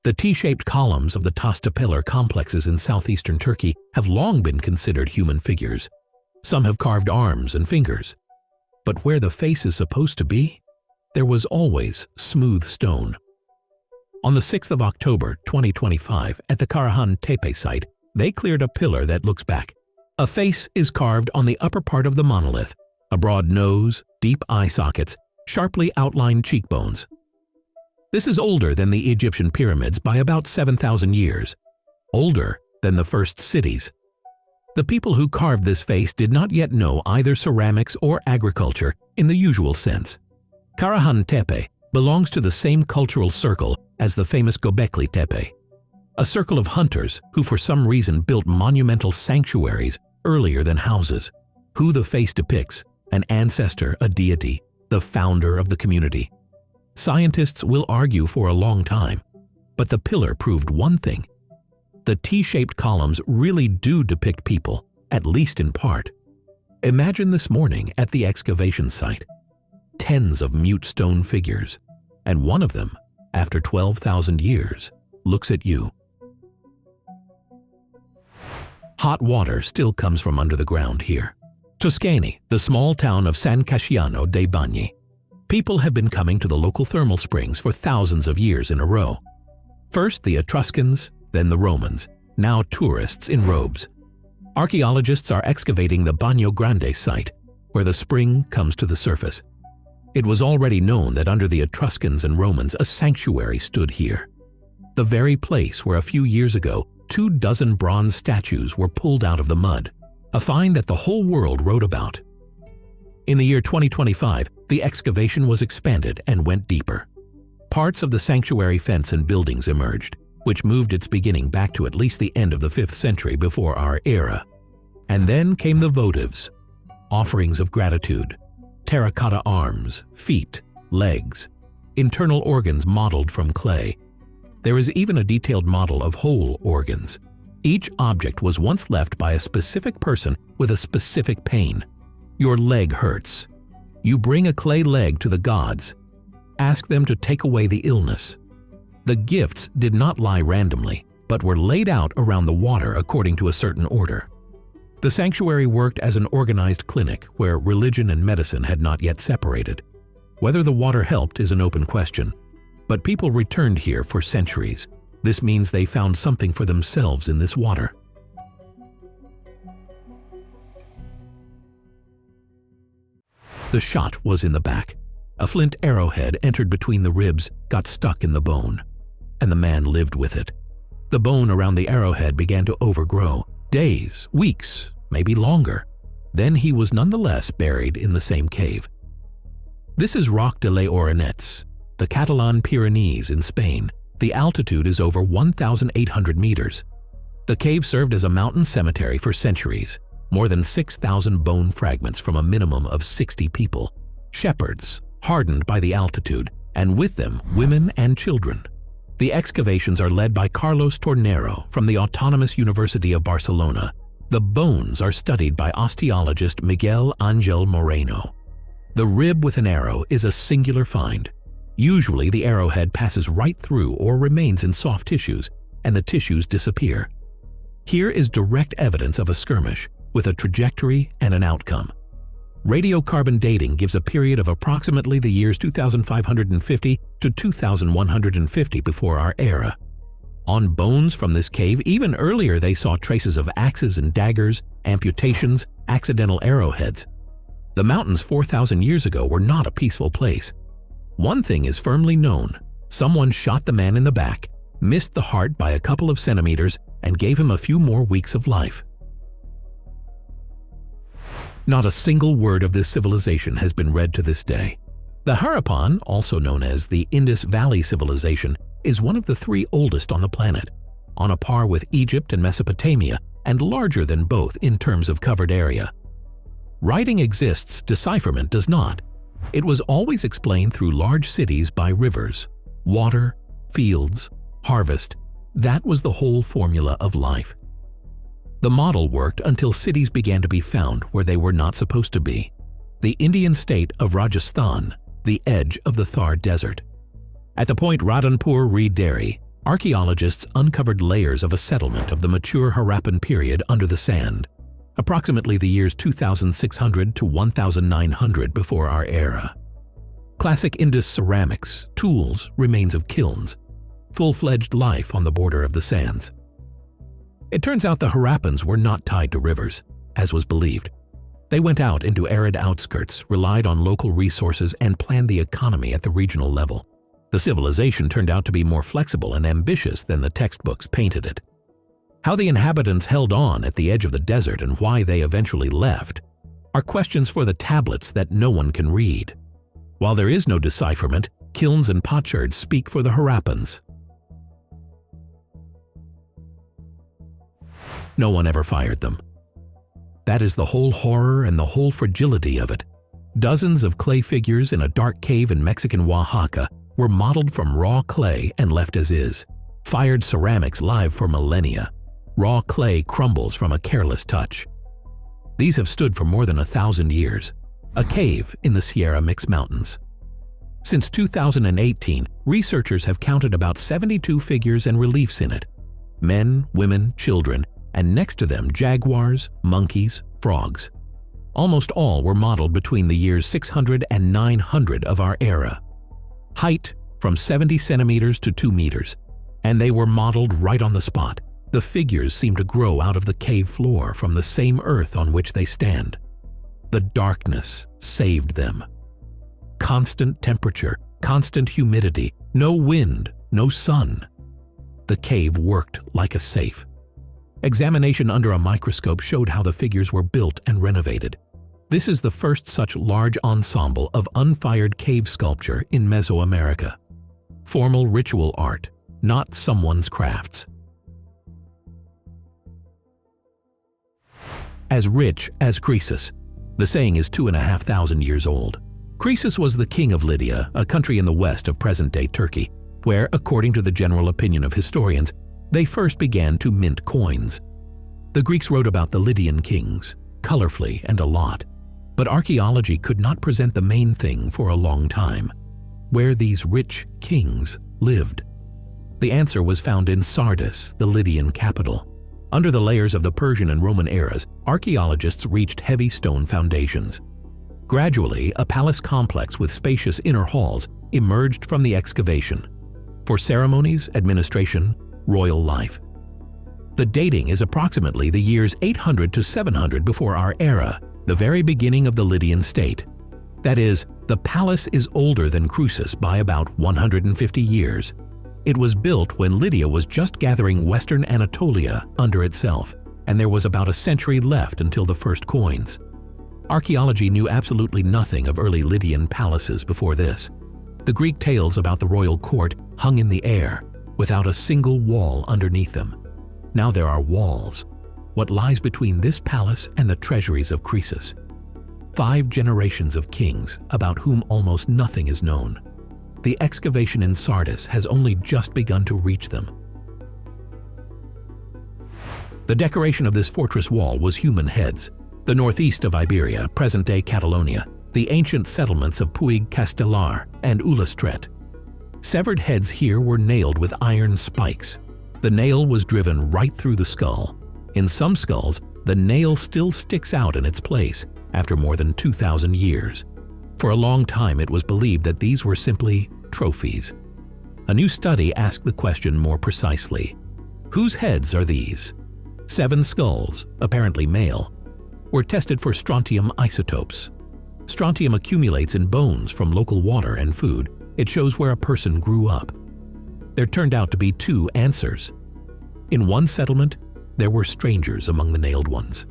The T-shaped columns of the Tasta pillar complexes in southeastern Turkey have long been considered human figures. Some have carved arms and fingers. But where the face is supposed to be, there was always smooth stone. On the 6th of October 2025, at the Karahan Tepe site, they cleared a pillar that looks back. A face is carved on the upper part of the monolith, a broad nose, deep eye sockets, sharply outlined cheekbones. This is older than the Egyptian pyramids by about 7,000 years, older than the first cities. The people who carved this face did not yet know either ceramics or agriculture in the usual sense. Karahan Tepe belongs to the same cultural circle as the famous Göbekli Tepe, a circle of hunters who for some reason built monumental sanctuaries earlier than houses. Who the face depicts, an ancestor, a deity, the founder of the community. Scientists will argue for a long time, but the pillar proved one thing. The T-shaped columns really do depict people, at least in part. Imagine this morning at the excavation site. Tens of mute stone figures, and one of them, after 12,000 years, looks at you. Hot water still comes from under the ground here. Tuscany, the small town of San Casciano dei Bagni. People have been coming to the local thermal springs for thousands of years in a row. First the Etruscans, then the Romans, now tourists in robes. Archaeologists are excavating the Bagno Grande site, where the spring comes to the surface. It was already known that under the Etruscans and Romans a sanctuary stood here. The very place where a few years ago 24 bronze statues were pulled out of the mud, a find that the whole world wrote about. In the year 2025, the excavation was expanded and went deeper. Parts of the sanctuary fence and buildings emerged, which moved its beginning back to at least the end of the 5th century before our era. And then came the votives, offerings of gratitude, terracotta arms, feet, legs, internal organs modeled from clay. There is even a detailed model of whole organs. Each object was once left by a specific person with a specific pain. Your leg hurts. You bring a clay leg to the gods. Ask them to take away the illness. The gifts did not lie randomly, but were laid out around the water according to a certain order. The sanctuary worked as an organized clinic where religion and medicine had not yet separated. Whether the water helped is an open question, but people returned here for centuries. This means they found something for themselves in this water. The shot was in the back. A flint arrowhead entered between the ribs, got stuck in the bone, and the man lived with it. The bone around the arrowhead began to overgrow. Days, weeks, maybe longer. Then he was nonetheless buried in the same cave. This is Roc de les Oronets, the Catalan Pyrenees in Spain. The altitude is over 1,800 meters. The cave served as a mountain cemetery for centuries. More than 6,000 bone fragments from a minimum of 60 people. Shepherds, hardened by the altitude, and with them women and children. The excavations are led by Carlos Tornero from the Autonomous University of Barcelona. The bones are studied by osteologist Miguel Angel Moreno. The rib with an arrow is a singular find. Usually the arrowhead passes right through or remains in soft tissues, and the tissues disappear. Here is direct evidence of a skirmish, with a trajectory and an outcome. Radiocarbon dating gives a period of approximately the years 2550 to 2150 before our era. On bones from this cave, even earlier they saw traces of axes and daggers, amputations, accidental arrowheads. The mountains 4,000 years ago were not a peaceful place. One thing is firmly known: someone shot the man in the back, missed the heart by a couple of centimeters, and gave him a few more weeks of life. Not a single word of this civilization has been read to this day. The Harappan, also known as the Indus Valley Civilization, is one of the 3 oldest on the planet, on a par with Egypt and Mesopotamia, and larger than both in terms of covered area. Writing exists, decipherment does not. It was always explained through large cities by rivers, water, fields, harvest. That was the whole formula of life. The model worked until cities began to be found where they were not supposed to be. The Indian state of Rajasthan, the edge of the Thar Desert. At the point Radhanpur re Derry, archaeologists uncovered layers of a settlement of the mature Harappan period under the sand, approximately the years 2600 to 1900 before our era. Classic Indus ceramics, tools, remains of kilns, full-fledged life on the border of the sands. It turns out the Harappans were not tied to rivers, as was believed. They went out into arid outskirts, relied on local resources, and planned the economy at the regional level. The civilization turned out to be more flexible and ambitious than the textbooks painted it. How the inhabitants held on at the edge of the desert and why they eventually left are questions for the tablets that no one can read. While there is no decipherment, kilns and potsherds speak for the Harappans. No one ever fired them. That is the whole horror and the whole fragility of it. Dozens of clay figures in a dark cave in Mexican Oaxaca were modeled from raw clay and left as is. Fired ceramics live for millennia. Raw clay crumbles from a careless touch. These have stood for more than 1,000 years. A cave in the Sierra Mix Mountains. Since 2018, researchers have counted about 72 figures and reliefs in it. Men, women, children, and next to them jaguars, monkeys, frogs. Almost all were modeled between the years 600 and 900 of our era. Height from 70 centimeters to 2 meters, and they were modeled right on the spot. The figures seem to grow out of the cave floor from the same earth on which they stand. The darkness saved them. Constant temperature, constant humidity, no wind, no sun. The cave worked like a safe. Examination under a microscope showed how the figures were built and renovated. This is the first such large ensemble of unfired cave sculpture in Mesoamerica. Formal ritual art, not someone's crafts. As rich as Croesus. The saying is 2,500 years old. Croesus was the king of Lydia, a country in the west of present-day Turkey, where, according to the general opinion of historians, they first began to mint coins. The Greeks wrote about the Lydian kings, colorfully and a lot, but archaeology could not present the main thing for a long time: where these rich kings lived. The answer was found in Sardis, the Lydian capital. Under the layers of the Persian and Roman eras, archaeologists reached heavy stone foundations. Gradually, a palace complex with spacious inner halls emerged from the excavation for ceremonies, administration, royal life. The dating is approximately the years 800 to 700 before our era, the very beginning of the Lydian state. That is, the palace is older than Croesus by about 150 years. It was built when Lydia was just gathering western Anatolia under itself, and there was about a century left until the first coins. Archaeology knew absolutely nothing of early Lydian palaces before this. The Greek tales about the royal court hung in the air, without a single wall underneath them. Now there are walls. What lies between this palace and the treasuries of Croesus? 5 generations of kings about whom almost nothing is known. The excavation in Sardis has only just begun to reach them. The decoration of this fortress wall was human heads. The northeast of Iberia, present-day Catalonia, the ancient settlements of Puig Castellar and Ullastret. Severed heads here were nailed with iron spikes. The nail was driven right through the skull. In some skulls, the nail still sticks out in its place after more than 2,000 years. For a long time, it was believed that these were simply trophies. A new study asked the question more precisely. Whose heads are these? 7 skulls, apparently male, were tested for strontium isotopes. Strontium accumulates in bones from local water and food. It shows where a person grew up. There turned out to be 2 answers. In one settlement, there were strangers among the nailed ones.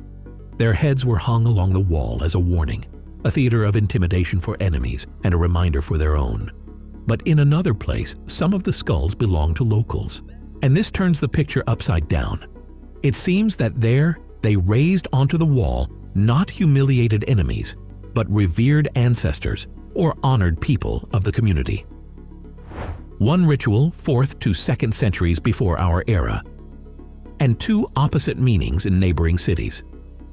Their heads were hung along the wall as a warning, a theater of intimidation for enemies and a reminder for their own. But in another place, some of the skulls belong to locals. And this turns the picture upside down. It seems that there they raised onto the wall not humiliated enemies, but revered ancestors or honored people of the community. One ritual 4th to 2nd centuries before our era, and 2 opposite meanings in neighboring cities.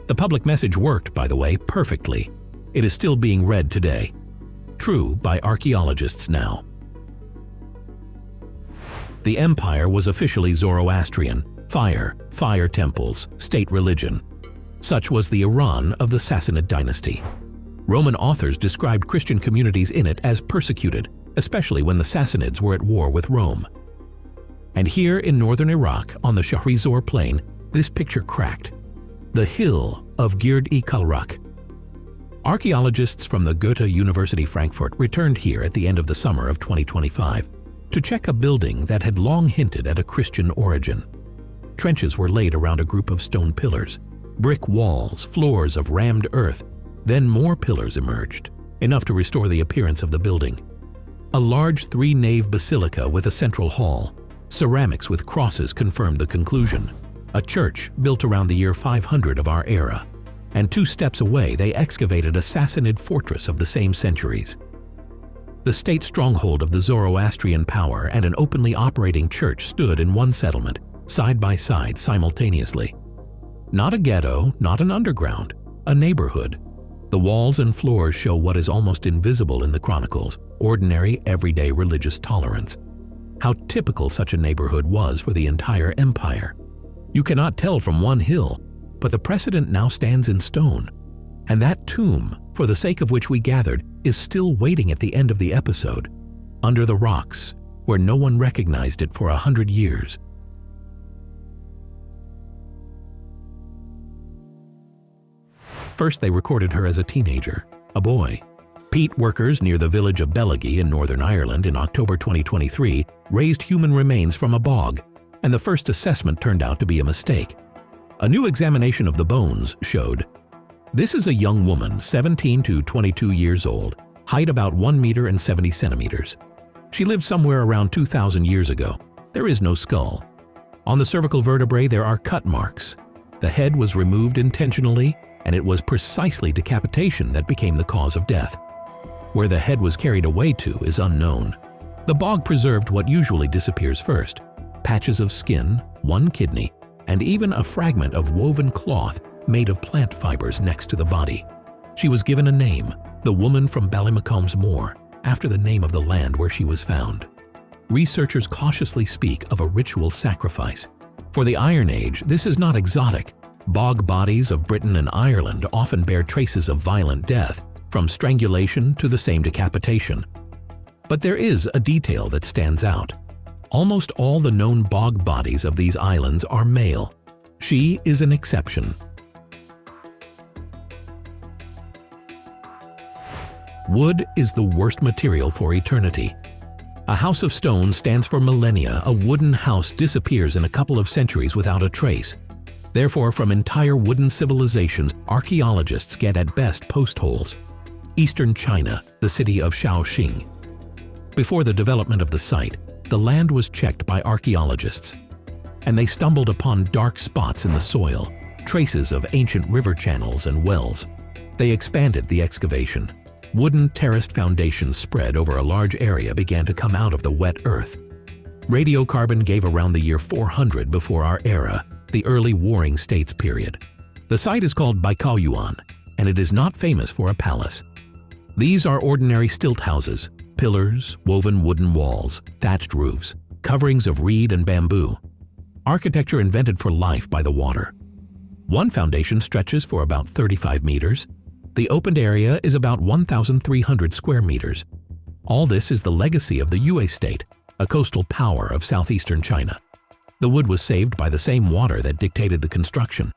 The public message worked, by the way, perfectly. It is still being read today. True by archaeologists now. The empire was officially Zoroastrian, fire temples, state religion. Such was the Iran of the Sassanid dynasty. Roman authors described Christian communities in it as persecuted, especially when the Sassanids were at war with Rome. And here in northern Iraq, on the Shahrizor Plain, this picture cracked. The hill of Gird-i-Kalrak. Archaeologists from the Goethe University Frankfurt returned here at the end of the summer of 2025 to check a building that had long hinted at a Christian origin. Trenches were laid around a group of stone pillars, brick walls, floors of rammed earth. Then more pillars emerged, enough to restore the appearance of the building. A large 3-nave basilica with a central hall. Ceramics with crosses confirmed the conclusion. A church built around the year 500 of our era. And 2 steps away, they excavated a Sassanid fortress of the same centuries. The state stronghold of the Zoroastrian power and an openly operating church stood in one settlement, side by side simultaneously. Not a ghetto, not an underground, a neighborhood. The walls and floors show what is almost invisible in the chronicles, ordinary, everyday religious tolerance. How typical such a neighborhood was for the entire empire. You cannot tell from one hill, but the precedent now stands in stone. And that tomb, for the sake of which we gathered, is still waiting at the end of the episode, under the rocks, where no one recognized it for 100 years. First, they recorded her as a teenager, a boy. Peat workers near the village of Bellaghy in Northern Ireland in October 2023 raised human remains from a bog, and the first assessment turned out to be a mistake. A new examination of the bones showed this is a young woman, 17 to 22 years old, height about 1 meter and 70 centimeters. She lived somewhere around 2,000 years ago. There is no skull. On the cervical vertebrae, there are cut marks. The head was removed intentionally, and it was precisely decapitation that became the cause of death. Where the head was carried away to is unknown. The bog preserved what usually disappears first: patches of skin, 1 kidney, and even a fragment of woven cloth made of plant fibers next to the body. She was given a name, the woman from Ballymacombe's Moor, after the name of the land where she was found. researchers cautiously speak of a ritual sacrifice. For the Iron Age, this is not exotic. Bog bodies of Britain and Ireland often bear traces of violent death, from strangulation to the same decapitation. But there is a detail that stands out. Almost all the known bog bodies of these islands are male. She is an exception. Wood is the worst material for eternity. A house of stone stands for millennia. A wooden house disappears in a couple of centuries without a trace. Therefore, from entire wooden civilizations, archaeologists get at best post holes. Eastern China, the city of Shaoxing. Before the development of the site, the land was checked by archaeologists, and they stumbled upon dark spots in the soil, traces of ancient river channels and wells. They expanded the excavation. Wooden terraced foundations spread over a large area began to come out of the wet earth. Radiocarbon gave around the year 400 before our era, the early Warring States period. The site is called Baikaoyuan, and it is not famous for a palace. These are ordinary stilt houses, pillars, woven wooden walls, thatched roofs, coverings of reed and bamboo. Architecture invented for life by the water. One foundation stretches for about 35 meters. The opened area is about 1,300 square meters. All this is the legacy of the Yue State, a coastal power of southeastern China. The wood was saved by the same water that dictated the construction.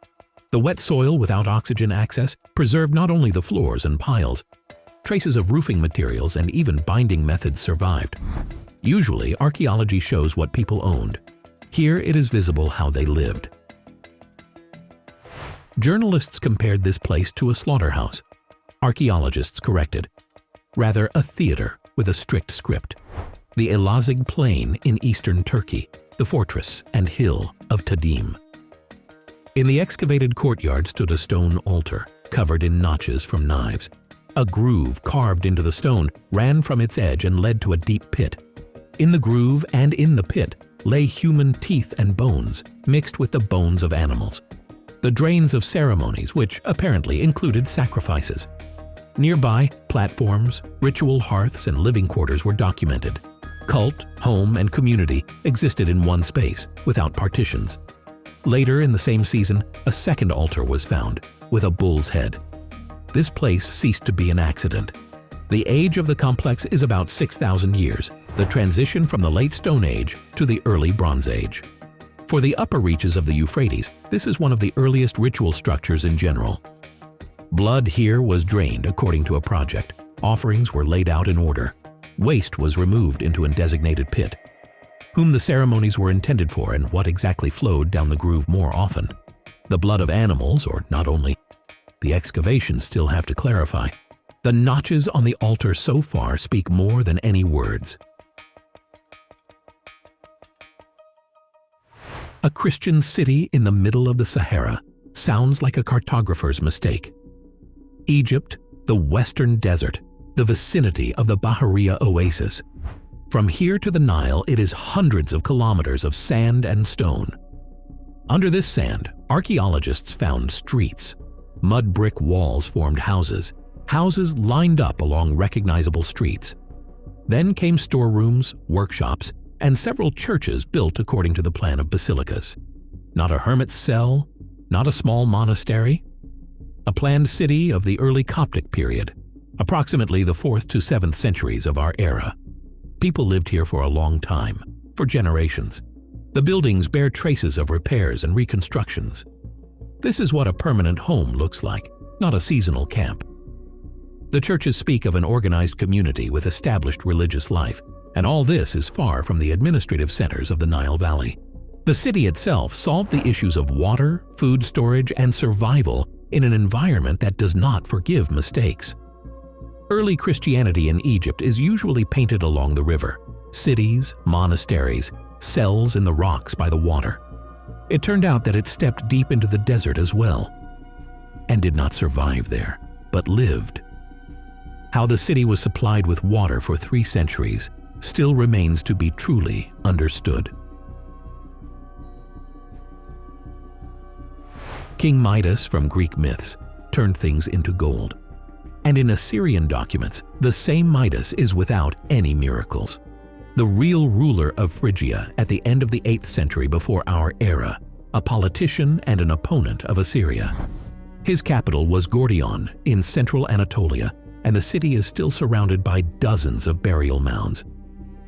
The wet soil without oxygen access preserved not only the floors and piles. Traces of roofing materials and even binding methods survived. Usually, archaeology shows what people owned. Here it is visible how they lived. Journalists compared this place to a slaughterhouse. Archaeologists corrected. Rather, a theater with a strict script. The Elazig Plain in eastern Turkey, the fortress and hill of Tadim. In the excavated courtyard stood a stone altar, covered in notches from knives. A groove carved into the stone ran from its edge and led to a deep pit. In the groove and in the pit lay human teeth and bones, mixed with the bones of animals. The drains of ceremonies, which apparently included sacrifices. Nearby, platforms, ritual hearths, and living quarters were documented. Cult, home, and community existed in one space, without partitions. Later in the same season, a second altar was found, with a bull's head. This place ceased to be an accident. The age of the complex is about 6,000 years, the transition from the late Stone Age to the early Bronze Age. For the upper reaches of the Euphrates, this is one of the earliest ritual structures in general. Blood here was drained according to a project. Offerings were laid out in order. Waste was removed into a designated pit. Whom the ceremonies were intended for and what exactly flowed down the groove more often. The blood of animals, or not only. The excavations still have to clarify. The notches on the altar so far speak more than any words. A Christian city in the middle of the Sahara sounds like a cartographer's mistake. Egypt, the western desert, the vicinity of the Bahariya oasis. From here to the Nile, it is hundreds of kilometers of sand and stone. Under this sand, archaeologists found streets. Mud brick walls formed houses. Houses lined up along recognizable streets. Then came storerooms, workshops, and several churches built according to the plan of basilicas. Not a hermit's cell, not a small monastery. A planned city of the early Coptic period, approximately the 4th to 7th centuries of our era. People lived here for a long time, for generations. The buildings bear traces of repairs and reconstructions. This is what a permanent home looks like, not a seasonal camp. The churches speak of an organized community with established religious life, and all this is far from the administrative centers of the Nile Valley. The city itself solved the issues of water, food storage, and survival in an environment that does not forgive mistakes. Early Christianity in Egypt is usually painted along the river, cities, monasteries, cells in the rocks by the water. It turned out that it stepped deep into the desert as well, and did not survive there, but lived. How the city was supplied with water for 3 centuries still remains to be truly understood. King Midas from Greek myths turned things into gold. And in Assyrian documents, the same Midas is without any miracles. The real ruler of Phrygia at the end of the 8th century before our era, a politician and an opponent of Assyria. His capital was Gordion in central Anatolia, and the city is still surrounded by dozens of burial mounds.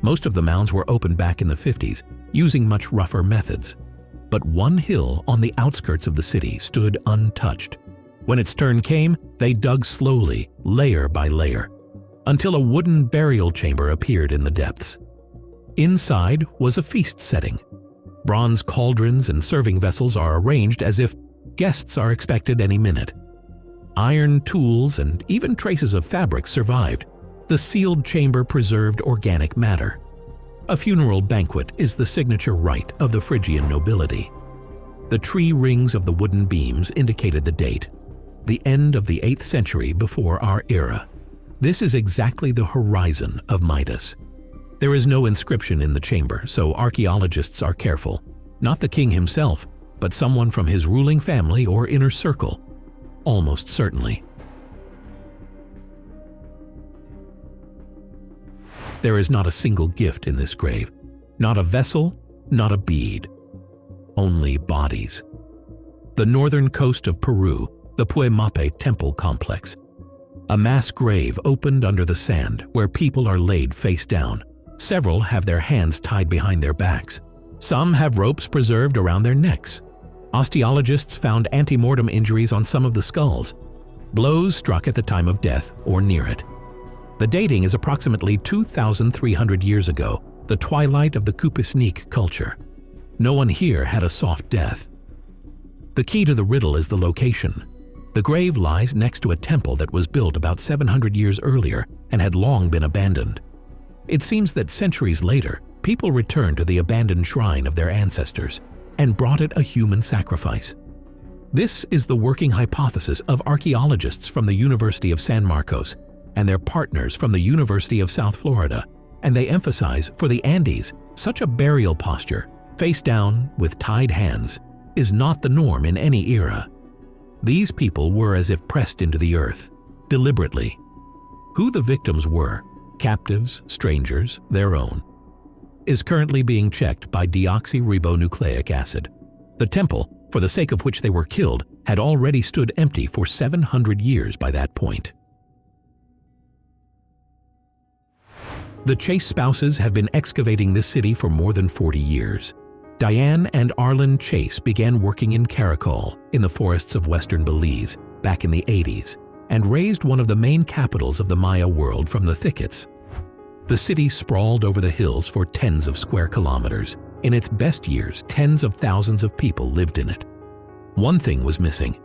Most of the mounds were opened back in the 50s, using much rougher methods. But one hill on the outskirts of the city stood untouched. When its turn came, they dug slowly, layer by layer, until a wooden burial chamber appeared in the depths. Inside was a feast setting. Bronze cauldrons and serving vessels are arranged as if guests are expected any minute. Iron tools and even traces of fabric survived. The sealed chamber preserved organic matter. A funeral banquet is the signature rite of the Phrygian nobility. The tree rings of the wooden beams indicated the date, the end of the 8th century before our era. This is exactly the horizon of Midas. There is no inscription in the chamber, so archaeologists are careful. Not the king himself, but someone from his ruling family or inner circle. Almost certainly. There is not a single gift in this grave. Not a vessel, not a bead. Only bodies. The northern coast of Peru, the Puemape temple complex. A mass grave opened under the sand where people are laid face down. Several have their hands tied behind their backs. Some have ropes preserved around their necks. Osteologists found antemortem injuries on some of the skulls, blows struck at the time of death or near it. The dating is approximately 2,300 years ago, the twilight of the Kupusnik culture. No one here had a soft death. The key to the riddle is the location. The grave lies next to a temple that was built about 700 years earlier and had long been abandoned. It seems that centuries later, people returned to the abandoned shrine of their ancestors and brought it a human sacrifice. This is the working hypothesis of archaeologists from the University of San Marcos and their partners from the University of South Florida, and they emphasize for the Andes, such a burial posture, face down with tied hands, is not the norm in any era. These people were as if pressed into the earth, deliberately. Who the victims were, captives, strangers, their own, is currently being checked by deoxyribonucleic acid. The temple, for the sake of which they were killed, had already stood empty for 700 years by that point. The Chase spouses have been excavating this city for more than 40 years. Diane and Arlen Chase began working in Caracol, in the forests of western Belize, back in the 80s, and raised one of the main capitals of the Maya world from the thickets. The city sprawled over the hills for tens of square kilometers. In its best years, tens of thousands of people lived in it. One thing was missing.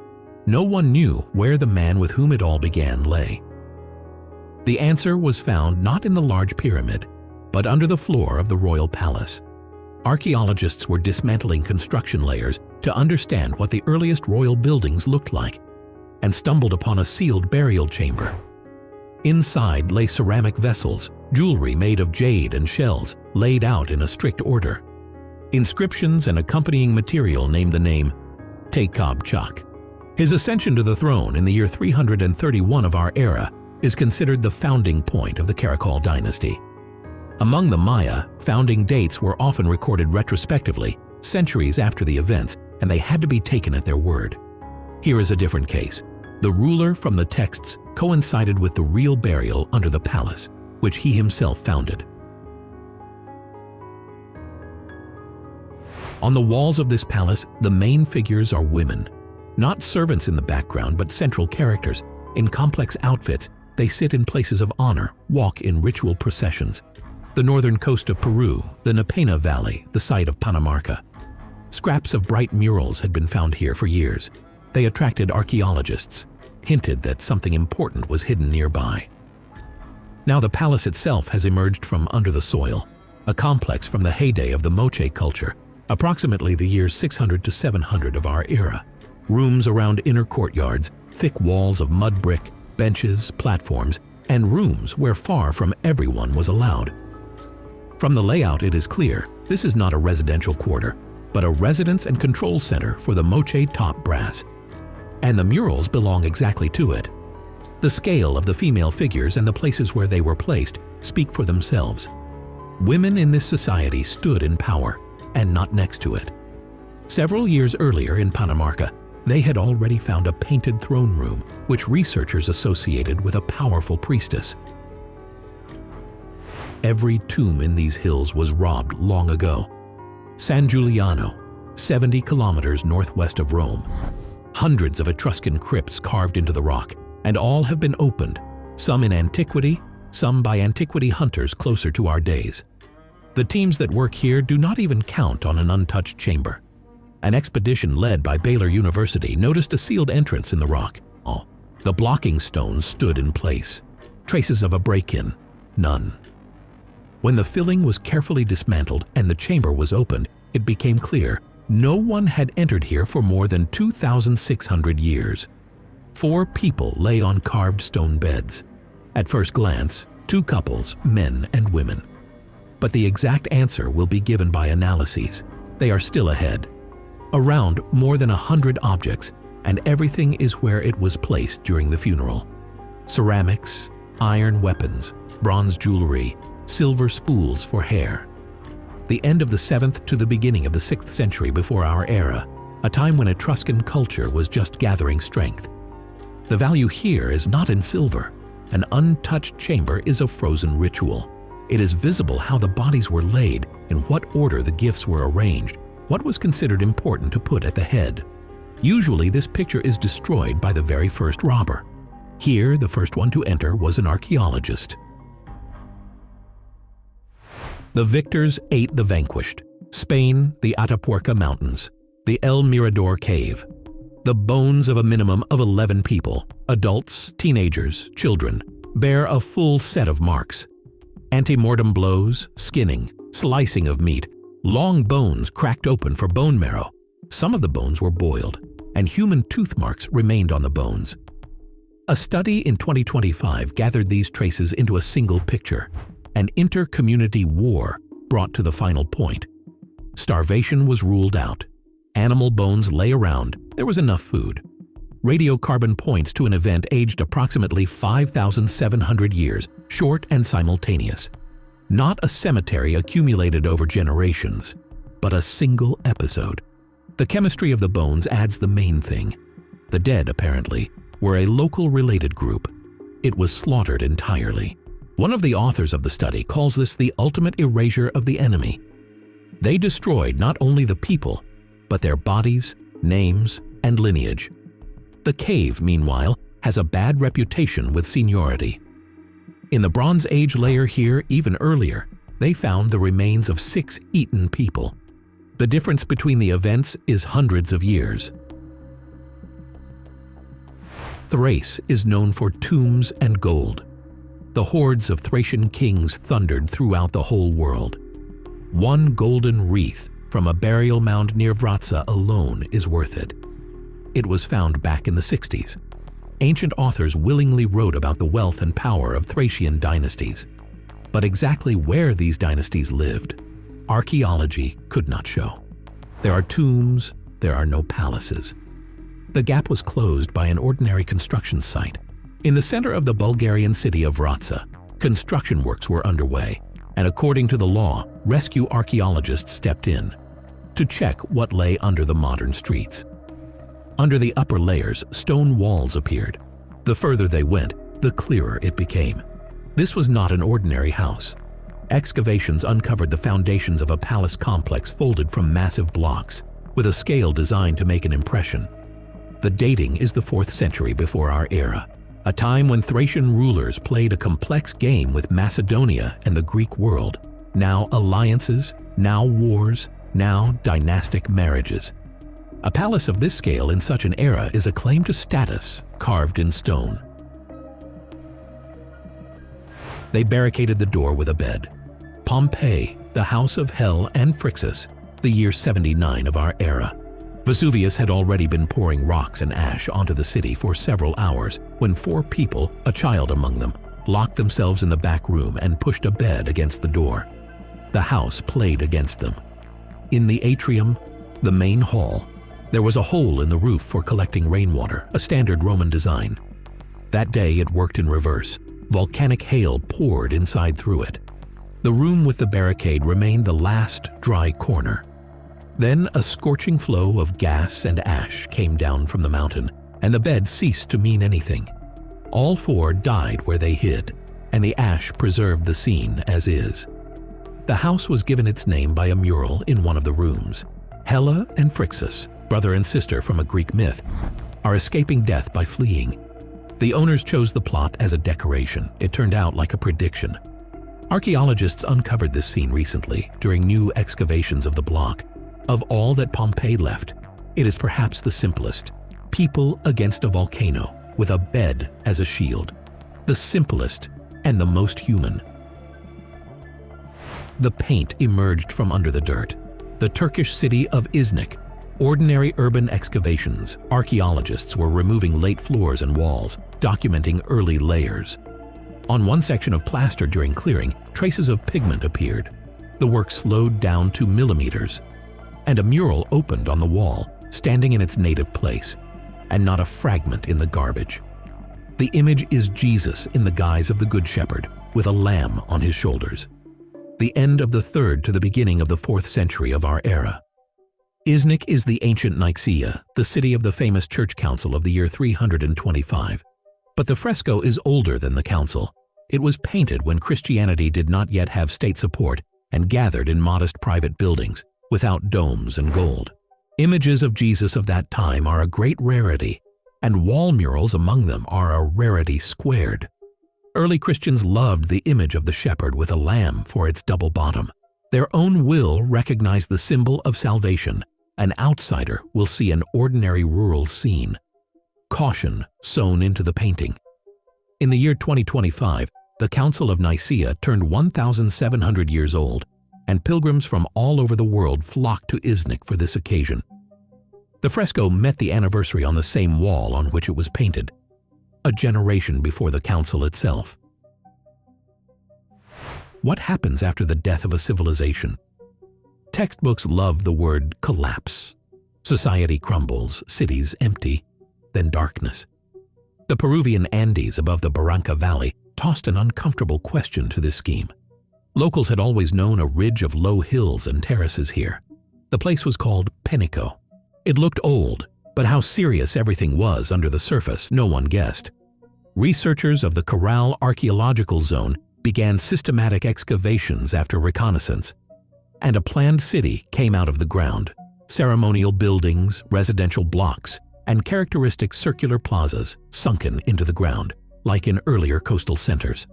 No one knew where the man with whom it all began lay. The answer was found not in the large pyramid, but under the floor of the royal palace. Archaeologists were dismantling construction layers to understand what the earliest royal buildings looked like, and stumbled upon a sealed burial chamber. Inside lay ceramic vessels, jewelry made of jade and shells, laid out in a strict order. Inscriptions and accompanying material named the name Tekob Chak. His ascension to the throne in the year 331 of our era is considered the founding point of the Caracol dynasty. Among the Maya, founding dates were often recorded retrospectively, centuries after the events, and they had to be taken at their word. Here is a different case. The ruler from the texts coincided with the real burial under the palace, which he himself founded. On the walls of this palace, the main figures are women. Not servants in the background, but central characters. In complex outfits, they sit in places of honor, walk in ritual processions. The northern coast of Peru, the Napena Valley, the site of Panamarca. Scraps of bright murals had been found here for years. They attracted archaeologists, hinted that something important was hidden nearby. Now the palace itself has emerged from under the soil, a complex from the heyday of the Moche culture, approximately the years 600 to 700 of our era. Rooms around inner courtyards, thick walls of mud brick, benches, platforms, and rooms where far from everyone was allowed. From the layout it is clear this is not a residential quarter, but a residence and control center for the Moche top brass. And the murals belong exactly to it. The scale of the female figures and the places where they were placed speak for themselves. Women in this society stood in power, and not next to it. Several years earlier in Panamarca, they had already found a painted throne room, which researchers associated with a powerful priestess. Every tomb in these hills was robbed long ago. San Giuliano, 70 kilometers northwest of Rome. Hundreds of Etruscan crypts carved into the rock, and all have been opened, some in antiquity, some by antiquity hunters closer to our days. The teams that work here do not even count on an untouched chamber. An expedition led by Baylor University noticed a sealed entrance in the rock. The blocking stones stood in place. Traces of a break-in, none. When the filling was carefully dismantled and the chamber was opened, it became clear no one had entered here for more than 2,600 years. 4 people lay on carved stone beds. At first glance, 2 couples, men and women. But the exact answer will be given by analyses. They are still ahead. Around more than 100 objects, and everything is where it was placed during the funeral. Ceramics, iron weapons, bronze jewelry, silver spools for hair. The end of the 7th to the beginning of the 6th century before our era, a time when Etruscan culture was just gathering strength. The value here is not in silver. An untouched chamber is a frozen ritual. It is visible how the bodies were laid, in what order the gifts were arranged, what was considered important to put at the head. Usually this picture is destroyed by the very first robber. Here, the first one to enter was an archaeologist. The victors ate the vanquished. Spain, the Atapuerca Mountains, the El Mirador Cave. The bones of a minimum of 11 people, adults, teenagers, children, bear a full set of marks. Ante-mortem blows, skinning, slicing of meat, long bones cracked open for bone marrow. Some of the bones were boiled, and human tooth marks remained on the bones. A study in 2025 gathered these traces into a single picture. An inter-community war brought to the final point. Starvation was ruled out. Animal bones lay around. There was enough food. Radiocarbon points to an event aged approximately 5,700 years, short and simultaneous. Not a cemetery accumulated over generations, but a single episode. The chemistry of the bones adds the main thing. The dead, apparently, were a local related group. It was slaughtered entirely. One of the authors of the study calls this the ultimate erasure of the enemy. They destroyed not only the people, but their bodies, names, and lineage. The cave, meanwhile, has a bad reputation with seniority. In the Bronze Age layer here, even earlier, they found the remains of 6 eaten people. The difference between the events is hundreds of years. Thrace is known for tombs and gold. The hordes of Thracian kings thundered throughout the whole world. One golden wreath from a burial mound near Vratsa alone is worth it. It was found back in the 60s. Ancient authors willingly wrote about the wealth and power of Thracian dynasties. But exactly where these dynasties lived, archaeology could not show. There are tombs, there are no palaces. The gap was closed by an ordinary construction site. In the center of the Bulgarian city of Vratsa, construction works were underway, and according to the law, rescue archaeologists stepped in to check what lay under the modern streets. Under the upper layers, stone walls appeared. The further they went, the clearer it became. This was not an ordinary house. Excavations uncovered the foundations of a palace complex folded from massive blocks, with a scale designed to make an impression. The dating is the 4th century before our era, a time when Thracian rulers played a complex game with Macedonia and the Greek world. Now alliances, now wars, now dynastic marriages. A palace of this scale in such an era is a claim to status carved in stone. They barricaded the door with a bed. Pompeii, the house of Hell and Phrixus, the year 79 of our era. Vesuvius had already been pouring rocks and ash onto the city for several hours when 4 people, a child among them, locked themselves in the back room and pushed a bed against the door. The house played against them. In the atrium, the main hall, there was a hole in the roof for collecting rainwater, a standard Roman design. That day it worked in reverse. Volcanic hail poured inside through it. The room with the barricade remained the last dry corner. Then a scorching flow of gas and ash came down from the mountain, and the bed ceased to mean anything. All four died where they hid, and the ash preserved the scene as is. The house was given its name by a mural in one of the rooms. Helle and Phrixus, brother and sister from a Greek myth, are escaping death by fleeing. The owners chose the plot as a decoration. It turned out like a prediction. Archaeologists uncovered this scene recently during new excavations of the block. Of all that Pompeii left, it is perhaps the simplest. People against a volcano with a bed as a shield. The simplest and the most human. The paint emerged from under the dirt. The Turkish city of Iznik. Ordinary urban excavations. Archaeologists were removing late floors and walls, documenting early layers. On one section of plaster during clearing, traces of pigment appeared. The work slowed down to millimeters, and a mural opened on the wall, standing in its native place, and not a fragment in the garbage. The image is Jesus in the guise of the Good Shepherd, with a lamb on his shoulders. The end of the 3rd to the beginning of the 4th century of our era. Iznik is the ancient Nicaea, the city of the famous church council of the year 325. But the fresco is older than the council. It was painted when Christianity did not yet have state support and gathered in modest private buildings, without domes and gold. Images of Jesus of that time are a great rarity, and wall murals among them are a rarity squared. Early Christians loved the image of the shepherd with a lamb for its double bottom. Their own will recognized the symbol of salvation. An outsider will see an ordinary rural scene. Caution sewn into the painting. In the year 2025, the Council of Nicaea turned 1,700 years old, and pilgrims from all over the world flocked to Iznik for this occasion. The fresco met the anniversary on the same wall on which it was painted, a generation before the council itself. What happens after the death of a civilization? Textbooks love the word collapse. Society crumbles, cities empty, then darkness. The Peruvian Andes above the Barranca Valley tossed an uncomfortable question to this scheme. Locals had always known a ridge of low hills and terraces here. The place was called Penico. It looked old, but how serious everything was under the surface, no one guessed. Researchers of the Corral Archaeological Zone began systematic excavations after reconnaissance, and a planned city came out of the ground. Ceremonial buildings, residential blocks, and characteristic circular plazas sunken into the ground, like in earlier coastal centers.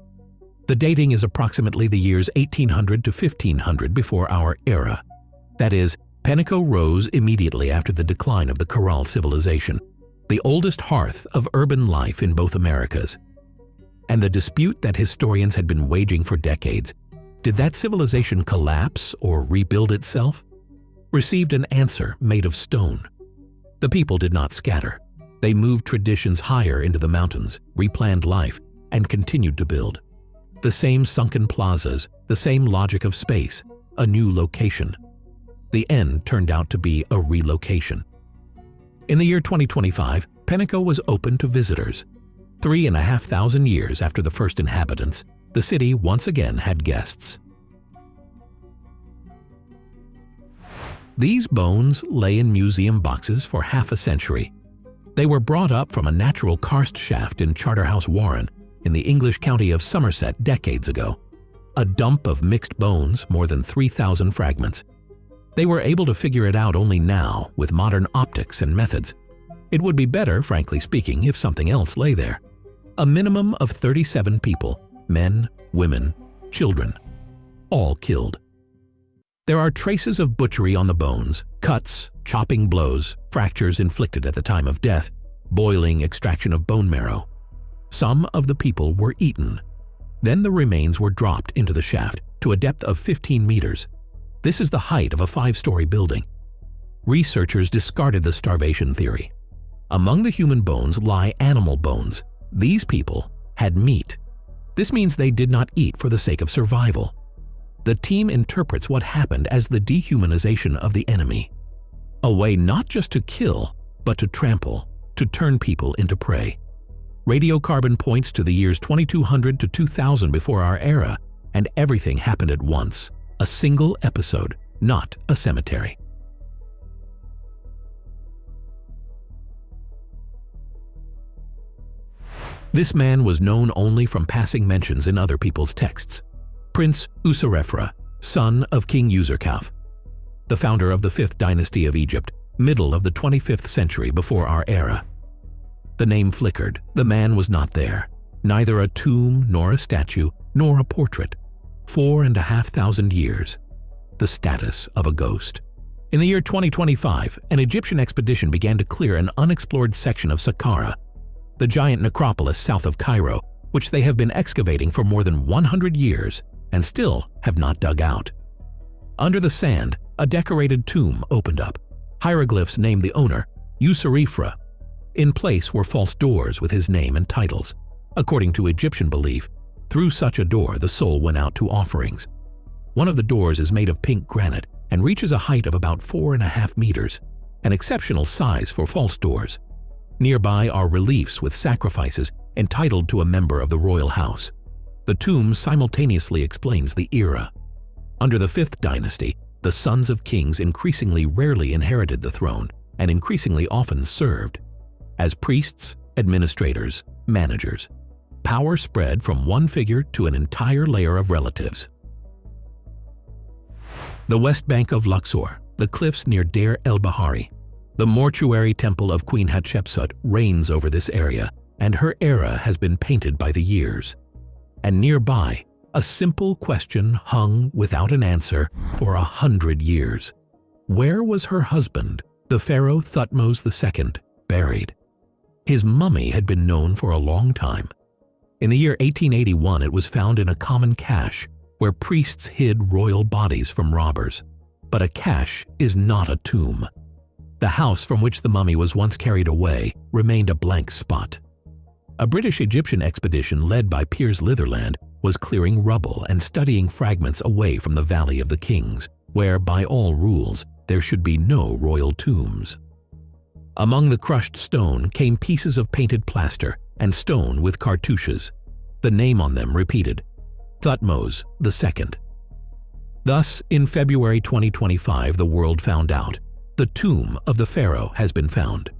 The dating is approximately the years 1800 to 1500 before our era. That is, Penico rose immediately after the decline of the Corral civilization, the oldest hearth of urban life in both Americas. And the dispute that historians had been waging for decades, did that civilization collapse or rebuild itself? Received an answer made of stone. The people did not scatter. They moved traditions higher into the mountains, replanned life, and continued to build. The same sunken plazas, the same logic of space, a new location. The end turned out to be a relocation. In the year 2025, Penico was open to visitors. 3,500 years after the first inhabitants, the city once again had guests. These bones lay in museum boxes for half a century. They were brought up from a natural karst shaft in Charterhouse Warren in the English county of Somerset decades ago. A dump of mixed bones, more than 3,000 fragments. They were able to figure it out only now with modern optics and methods. It would be better, frankly speaking, if something else lay there. A minimum of 37 people, men, women, children, all killed. There are traces of butchery on the bones, cuts, chopping blows, fractures inflicted at the time of death, boiling extraction of bone marrow. Some of the people were eaten. Then the remains were dropped into the shaft to a depth of 15 meters. This is the height of a 5-story building. Researchers discarded the starvation theory. Among the human bones lie animal bones. These people had meat. This means they did not eat for the sake of survival. The team interprets what happened as the dehumanization of the enemy. A way not just to kill, but to trample, to turn people into prey. Radiocarbon points to the years 2200 to 2000 before our era, and everything happened at once. A single episode, not a cemetery. This man was known only from passing mentions in other people's texts. Prince Userefra, son of King Userkaf, the founder of the 5th dynasty of Egypt, middle of the 25th century before our era. The name flickered. The man was not there. Neither a tomb, nor a statue, nor a portrait. 4,500 years. The status of a ghost. In the year 2025, an Egyptian expedition began to clear an unexplored section of Saqqara, the giant necropolis south of Cairo, which they have been excavating for more than 100 years and still have not dug out. Under the sand, a decorated tomb opened up. Hieroglyphs named the owner Userefra. In place were false doors with his name and titles. According to Egyptian belief, through such a door the soul went out to offerings. One of the doors is made of pink granite and reaches a height of about 4.5 meters, an exceptional size for false doors. Nearby are reliefs with sacrifices entitled to a member of the royal house. The tomb simultaneously explains the era. Under the 5th dynasty, the sons of kings increasingly rarely inherited the throne and increasingly often served as priests, administrators, managers. Power spread from one figure to an entire layer of relatives. The West Bank of Luxor, the cliffs near Deir el-Bahari. The mortuary temple of Queen Hatshepsut reigns over this area, and her era has been painted by the years. And nearby, a simple question hung without an answer for 100 years. Where was her husband, the pharaoh Thutmose II, buried? His mummy had been known for a long time. In the year 1881, it was found in a common cache where priests hid royal bodies from robbers. But a cache is not a tomb. The house from which the mummy was once carried away remained a blank spot. A British-Egyptian expedition led by Piers Litherland was clearing rubble and studying fragments away from the Valley of the Kings, where, by all rules, there should be no royal tombs. Among the crushed stone came pieces of painted plaster and stone with cartouches. The name on them repeated, Thutmose II. Thus, in February 2025, the world found out. The tomb of the pharaoh has been found.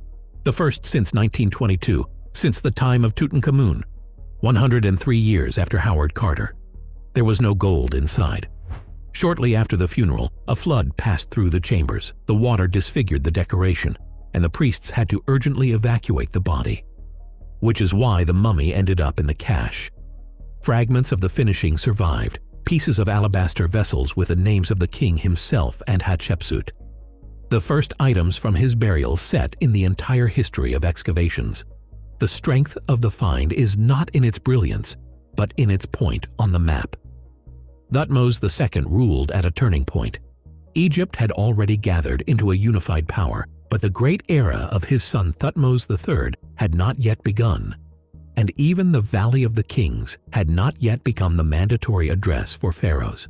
The first since 1922, since the time of Tutankhamun, 103 years after Howard Carter. There was no gold inside. Shortly after the funeral, a flood passed through the chambers. The water disfigured the decoration, and the priests had to urgently evacuate the body. Which is why the mummy ended up in the cache. Fragments of the finishing survived, pieces of alabaster vessels with the names of the king himself and Hatshepsut. The first items from his burial set in the entire history of excavations. The strength of the find is not in its brilliance, but in its point on the map. Thutmose II ruled at a turning point. Egypt had already gathered into a unified power, but the great era of his son Thutmose III had not yet begun, and even the Valley of the Kings had not yet become the mandatory address for pharaohs.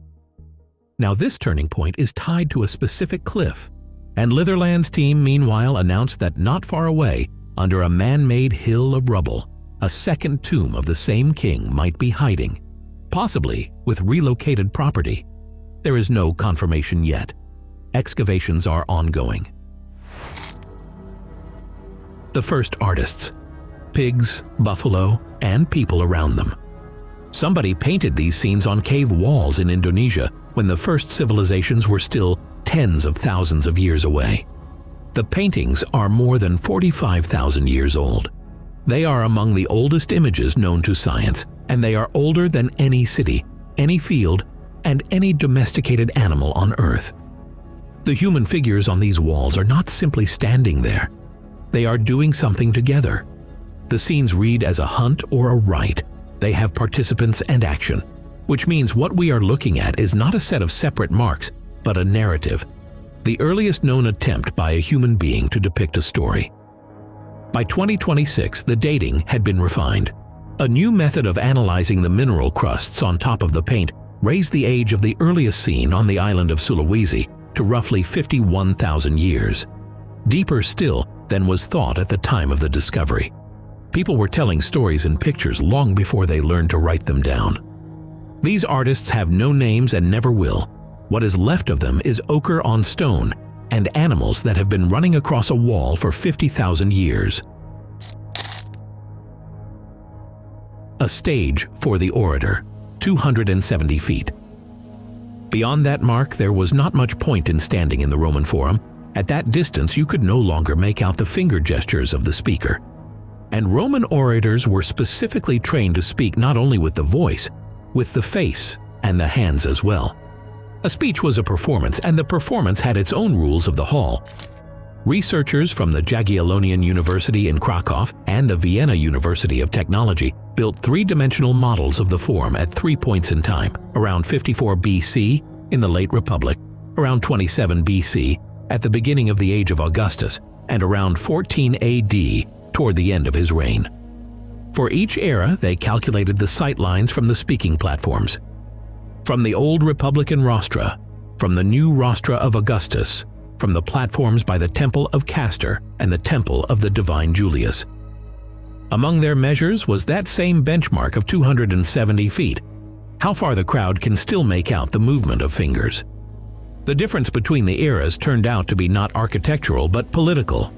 Now this turning point is tied to a specific cliff, and Litherland's team meanwhile announced that not far away, under a man-made hill of rubble, a second tomb of the same king might be hiding, possibly with relocated property. There is no confirmation yet. Excavations are ongoing. The first artists. Pigs, buffalo, and people around them. Somebody painted these scenes on cave walls in Indonesia when the first civilizations were still tens of thousands of years away. The paintings are more than 45,000 years old. They are among the oldest images known to science, and they are older than any city, any field, and any domesticated animal on Earth. The human figures on these walls are not simply standing there. They are doing something together. The scenes read as a hunt or a rite. They have participants and action, which means what we are looking at is not a set of separate marks, but a narrative, the earliest known attempt by a human being to depict a story. By 2026, the dating had been refined. A new method of analyzing the mineral crusts on top of the paint raised the age of the earliest scene on the island of Sulawesi to roughly 51,000 years, deeper still than was thought at the time of the discovery. People were telling stories in pictures long before they learned to write them down. These artists have no names and never will. What is left of them is ochre on stone and animals that have been running across a wall for 50,000 years. A stage for the orator, 270 feet. Beyond that mark, there was not much point in standing in the Roman Forum. At that distance, you could no longer make out the finger gestures of the speaker. And Roman orators were specifically trained to speak not only with the voice, with the face and the hands as well. A speech was a performance, and the performance had its own rules of the hall. Researchers from the Jagiellonian University in Krakow and the Vienna University of Technology built three-dimensional models of the Forum at 3 points in time, around 54 BC in the late Republic, around 27 BC at the beginning of the age of Augustus, and around 14 AD toward the end of his reign. For each era, they calculated the sight lines from the speaking platforms. From the old Republican rostra, from the new rostra of Augustus, from the platforms by the Temple of Castor and the Temple of the Divine Julius. Among their measures was that same benchmark of 270 feet, how far the crowd can still make out the movement of fingers. The difference between the eras turned out to be not architectural but political.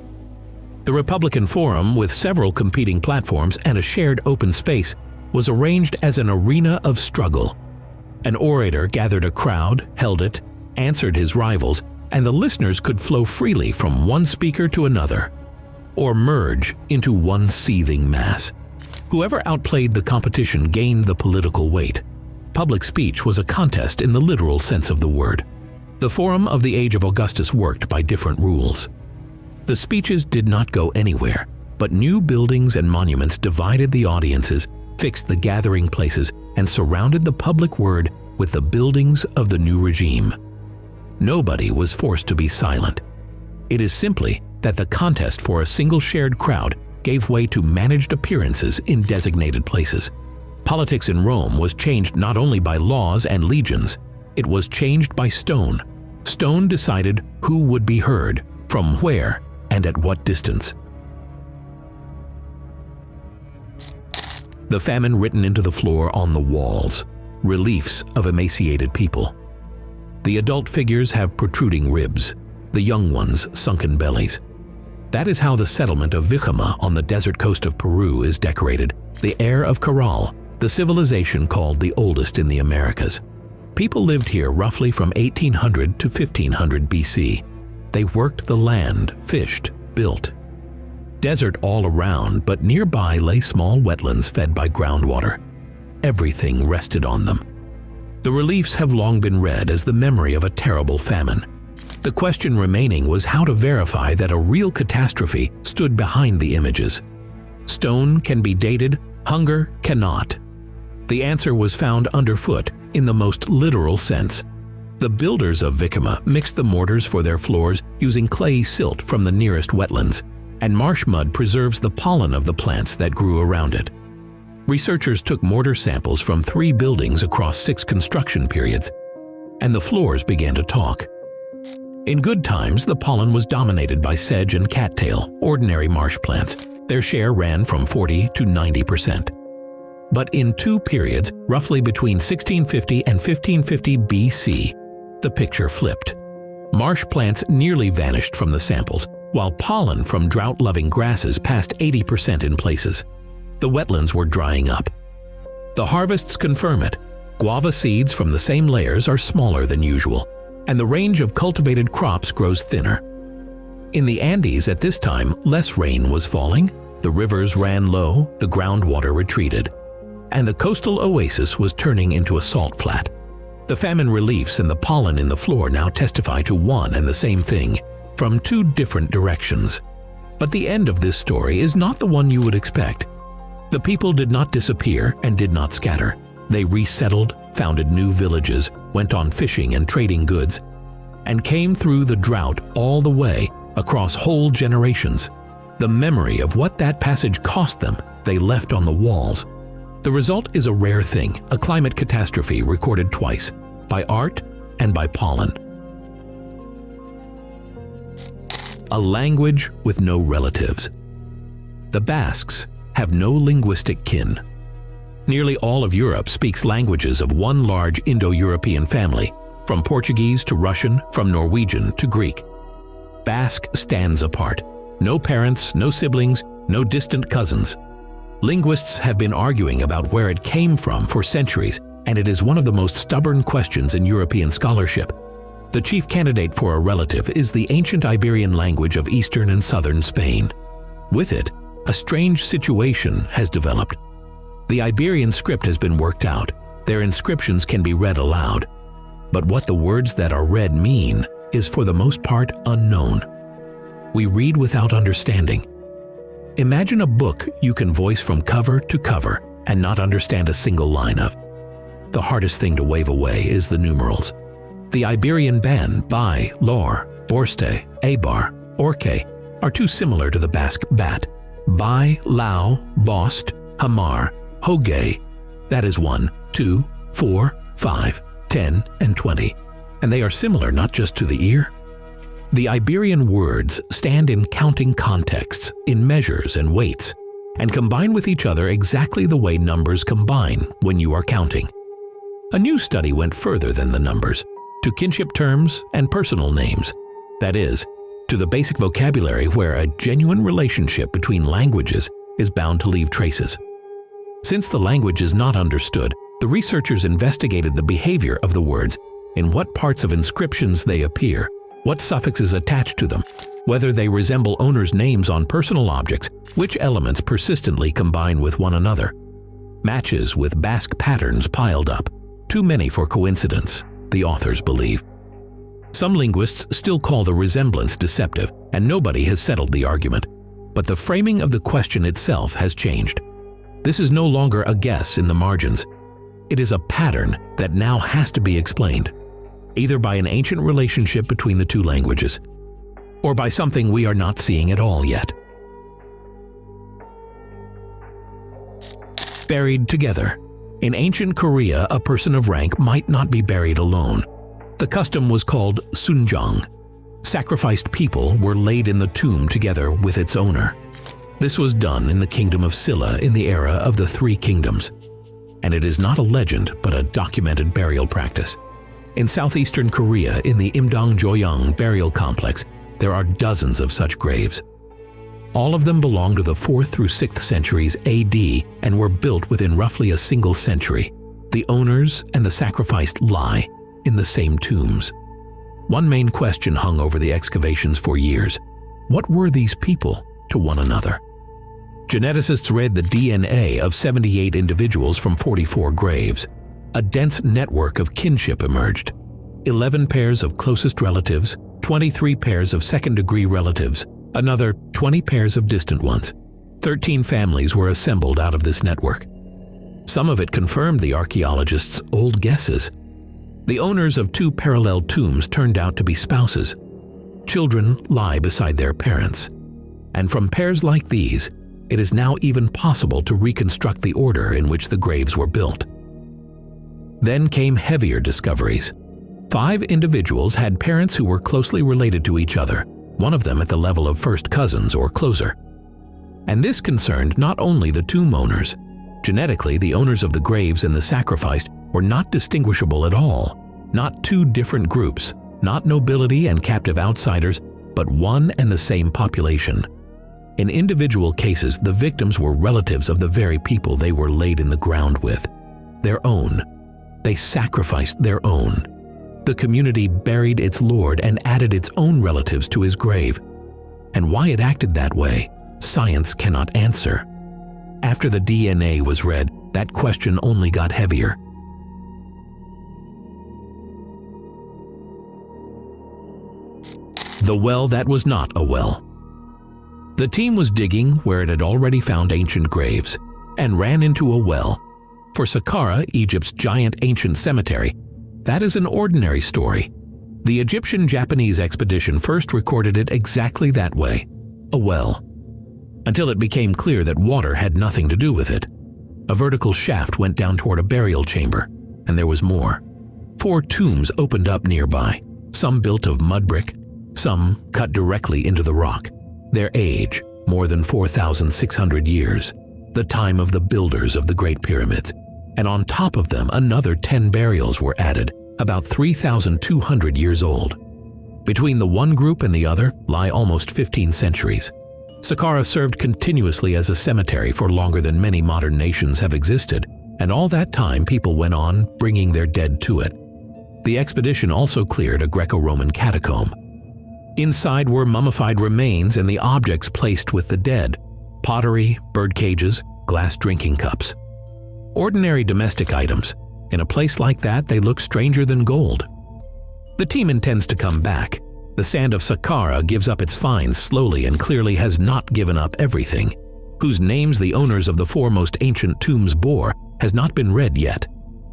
The Republican Forum, with several competing platforms and a shared open space, was arranged as an arena of struggle. An orator gathered a crowd, held it, answered his rivals, and the listeners could flow freely from one speaker to another, or merge into one seething mass. Whoever outplayed the competition gained the political weight. Public speech was a contest in the literal sense of the word. The Forum of the Age of Augustus worked by different rules. The speeches did not go anywhere, but new buildings and monuments divided the audiences, fixed the gathering places, and surrounded the public word with the buildings of the new regime. Nobody was forced to be silent. It is simply that the contest for a single shared crowd gave way to managed appearances in designated places. Politics in Rome was changed not only by laws and legions, it was changed by stone. Stone decided who would be heard, from where, and at what distance. The famine written into the floor on the walls, reliefs of emaciated people. The adult figures have protruding ribs, the young ones sunken bellies. That is how the settlement of Vichama on the desert coast of Peru is decorated, the heir of Caral, the civilization called the oldest in the Americas. People lived here roughly from 1800 to 1500 BC. They worked the land, fished, built. Desert all around, but nearby lay small wetlands fed by groundwater. Everything rested on them. The reliefs have long been read as the memory of a terrible famine. The question remaining was how to verify that a real catastrophe stood behind the images. Stone can be dated, hunger cannot. The answer was found underfoot in the most literal sense. The builders of Vichama mixed the mortars for their floors using clay silt from the nearest wetlands, and marsh mud preserves the pollen of the plants that grew around it. Researchers took mortar samples from 3 buildings across 6 construction periods, and the floors began to talk. In good times, the pollen was dominated by sedge and cattail, ordinary marsh plants. Their share ran from 40 to 90%. But in 2 periods, roughly between 1650 and 1550 BC, the picture flipped. Marsh plants nearly vanished from the samples, while pollen from drought-loving grasses passed 80% in places. The wetlands were drying up. The harvests confirm it. Guava seeds from the same layers are smaller than usual, and the range of cultivated crops grows thinner. In the Andes at this time, less rain was falling, the rivers ran low, the groundwater retreated, and the coastal oasis was turning into a salt flat. The famine reliefs and the pollen in the floor now testify to one and the same thing, from 2 different directions. But the end of this story is not the one you would expect. The people did not disappear and did not scatter. They resettled, founded new villages, went on fishing and trading goods, and came through the drought all the way across whole generations. The memory of what that passage cost them, they left on the walls. The result is a rare thing, a climate catastrophe recorded twice, by art and by pollen. A language with no relatives. The Basques have no linguistic kin. Nearly all of Europe speaks languages of one large Indo-European family, from Portuguese to Russian, from Norwegian to Greek. Basque stands apart. No parents, no siblings, no distant cousins. Linguists have been arguing about where it came from for centuries, and it is one of the most stubborn questions in European scholarship. The chief candidate for a relative is the ancient Iberian language of eastern and southern Spain. With it, a strange situation has developed. The Iberian script has been worked out. Their inscriptions can be read aloud. But what the words that are read mean is for the most part unknown. We read without understanding. Imagine a book you can voice from cover to cover and not understand a single line of. The hardest thing to wave away is the numerals. The Iberian ban, by, lor, borste, abar, orque are too similar to the Basque bat. By, lau, bost, hamar, hoge, that is 1, 2, 4, 5, 10, and 20, and they are similar not just to the ear. The Iberian words stand in counting contexts, in measures and weights, and combine with each other exactly the way numbers combine when you are counting. A new study went further than the numbers, to kinship terms and personal names, that is, to the basic vocabulary where a genuine relationship between languages is bound to leave traces. Since the language is not understood, the researchers investigated the behavior of the words, in what parts of inscriptions they appear, what suffixes attach to them, whether they resemble owners' names on personal objects, which elements persistently combine with one another. Matches with Basque patterns piled up, too many for coincidence, the authors believe. Some linguists still call the resemblance deceptive, and nobody has settled the argument. But the framing of the question itself has changed. This is no longer a guess in the margins. It is a pattern that now has to be explained, either by an ancient relationship between the two languages, or by something we are not seeing at all yet. Buried together. In ancient Korea, a person of rank might not be buried alone. The custom was called sunjang. Sacrificed people were laid in the tomb together with its owner. This was done in the kingdom of Silla in the era of the Three Kingdoms. And it is not a legend, but a documented burial practice. In southeastern Korea, in the Imdong-joyang burial complex, there are dozens of such graves. All of them belong to the 4th through 6th centuries AD and were built within roughly a single century. The owners and the sacrificed lie in the same tombs. One main question hung over the excavations for years. What were these people to one another? Geneticists read the DNA of 78 individuals from 44 graves. A dense network of kinship emerged. 11 pairs of closest relatives, 23 pairs of second-degree relatives, another 20 pairs of distant ones. 13 families were assembled out of this network. Some of it confirmed the archaeologists' old guesses. The owners of 2 parallel tombs turned out to be spouses. Children lie beside their parents. And from pairs like these, it is now even possible to reconstruct the order in which the graves were built. Then came heavier discoveries. 5 individuals had parents who were closely related to each other, one of them at the level of first cousins or closer. And this concerned not only the tomb owners. Genetically, the owners of the graves and the sacrificed were not distinguishable at all. Not 2 different groups, not nobility and captive outsiders, but one and the same population. In individual cases, the victims were relatives of the very people they were laid in the ground with. Their own. They sacrificed their own. The community buried its lord and added its own relatives to his grave. And why it acted that way, science cannot answer. After the DNA was read, that question only got heavier. The well that was not a well. The team was digging where it had already found ancient graves and ran into a well. For Saqqara, Egypt's giant ancient cemetery, that is an ordinary story. The Egyptian-Japanese expedition first recorded it exactly that way, a well, until it became clear that water had nothing to do with it. A vertical shaft went down toward a burial chamber, and there was more. 4 tombs opened up nearby, some built of mud brick, some cut directly into the rock. Their age, more than 4,600 years. the time of the builders of the Great Pyramids, and on top of them another 10 burials were added, about 3,200 years old. Between the one group and the other lie almost 15 centuries. Saqqara served continuously as a cemetery for longer than many modern nations have existed, and all that time people went on bringing their dead to it. The expedition also cleared a Greco-Roman catacomb. Inside were mummified remains and the objects placed with the dead: pottery, bird cages, glass drinking cups. Ordinary domestic items. In a place like that, they look stranger than gold. The team intends to come back. The sand of Saqqara gives up its finds slowly and clearly has not given up everything. Whose names the owners of the 4 most ancient tombs bore has not been read yet.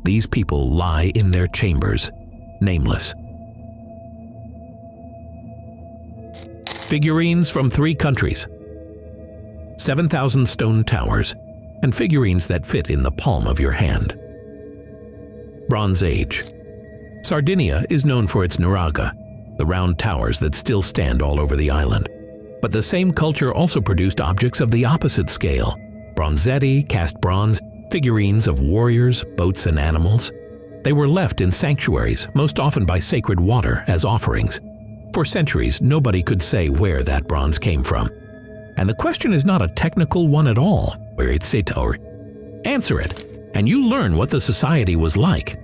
These people lie in their chambers, nameless. Figurines from 3 countries. 7,000 stone towers, and figurines that fit in the palm of your hand. Bronze Age. Sardinia is known for its nuraga, the round towers that still stand all over the island. But the same culture also produced objects of the opposite scale: bronzetti, cast bronze, figurines of warriors, boats, and animals. They were left in sanctuaries, most often by sacred water, as offerings. For centuries, nobody could say where that bronze came from. And the question is not a technical one at all. Where it's or answer it, and you learn what the society was like.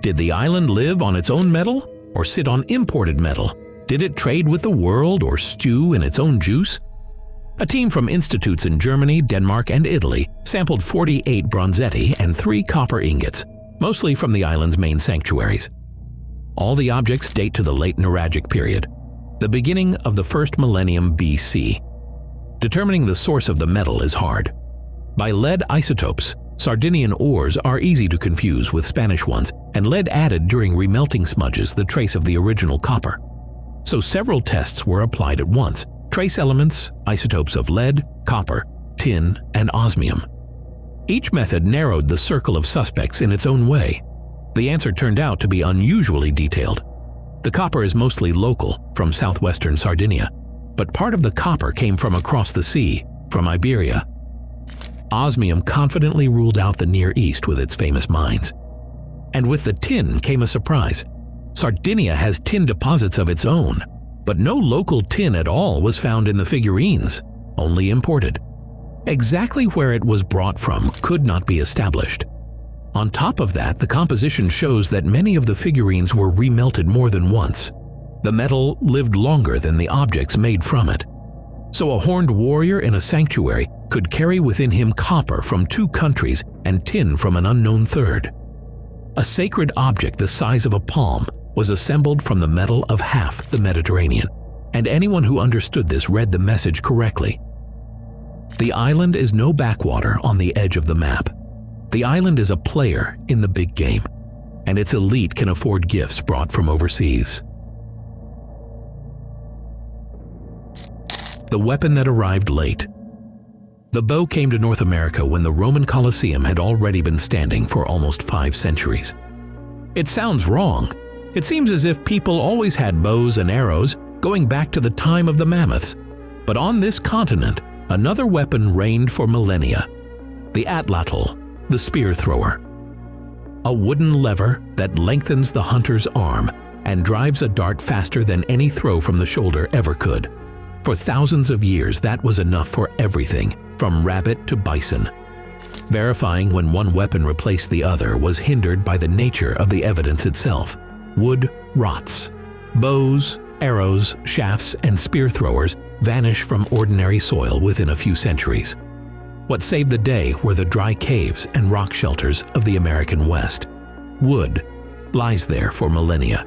Did the island live on its own metal, or sit on imported metal? Did it trade with the world or stew in its own juice? A team from institutes in Germany, Denmark, and Italy sampled 48 bronzetti and 3 copper ingots, mostly from the island's main sanctuaries. All the objects date to the late Nuragic period, the beginning of the 1st millennium BC. Determining the source of the metal is hard. By lead isotopes, Sardinian ores are easy to confuse with Spanish ones, and lead added during remelting smudges the trace of the original copper. So several tests were applied at once: trace elements, isotopes of lead, copper, tin, and osmium. Each method narrowed the circle of suspects in its own way. The answer turned out to be unusually detailed. The copper is mostly local, from southwestern Sardinia, but part of the copper came from across the sea, from Iberia. Osmium confidently ruled out the Near East with its famous mines. And with the tin came a surprise. Sardinia has tin deposits of its own, but no local tin at all was found in the figurines, only imported. Exactly where it was brought from could not be established. On top of that, the composition shows that many of the figurines were remelted more than once. The metal lived longer than the objects made from it. So a horned warrior in a sanctuary could carry within him copper from 2 countries and tin from an unknown third. A sacred object the size of a palm was assembled from the metal of half the Mediterranean, and anyone who understood this read the message correctly. The island is no backwater on the edge of the map. The island is a player in the big game, and its elite can afford gifts brought from overseas. The weapon that arrived late. The bow came to North America when the Roman Colosseum had already been standing for almost 5 centuries. It sounds wrong. It seems as if people always had bows and arrows going back to the time of the mammoths. But on this continent, another weapon reigned for millennia: the atlatl, the spear thrower. A wooden lever that lengthens the hunter's arm and drives a dart faster than any throw from the shoulder ever could. For thousands of years, that was enough for everything, from rabbit to bison. Verifying when one weapon replaced the other was hindered by the nature of the evidence itself. Wood rots. Bows, arrows, shafts, and spear throwers vanish from ordinary soil within a few centuries. What saved the day were the dry caves and rock shelters of the American West. Wood lies there for millennia.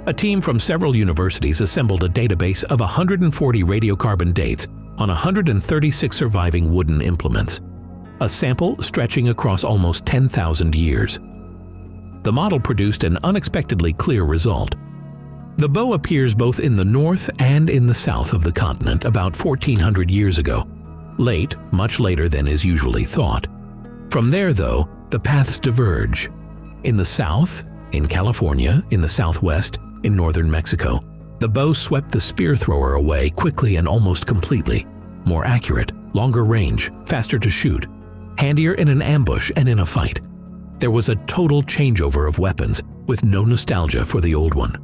A team from several universities assembled a database of 140 radiocarbon dates on 136 surviving wooden implements, a sample stretching across almost 10,000 years. The model produced an unexpectedly clear result. The bow appears both in the north and in the south of the continent about 1,400 years ago, late, much later than is usually thought. From there, though, the paths diverge. In the south, in California, in the southwest, in northern Mexico, the bow swept the spear thrower away quickly and almost completely. More accurate, longer range, faster to shoot, handier in an ambush and in a fight. There was a total changeover of weapons, with no nostalgia for the old one.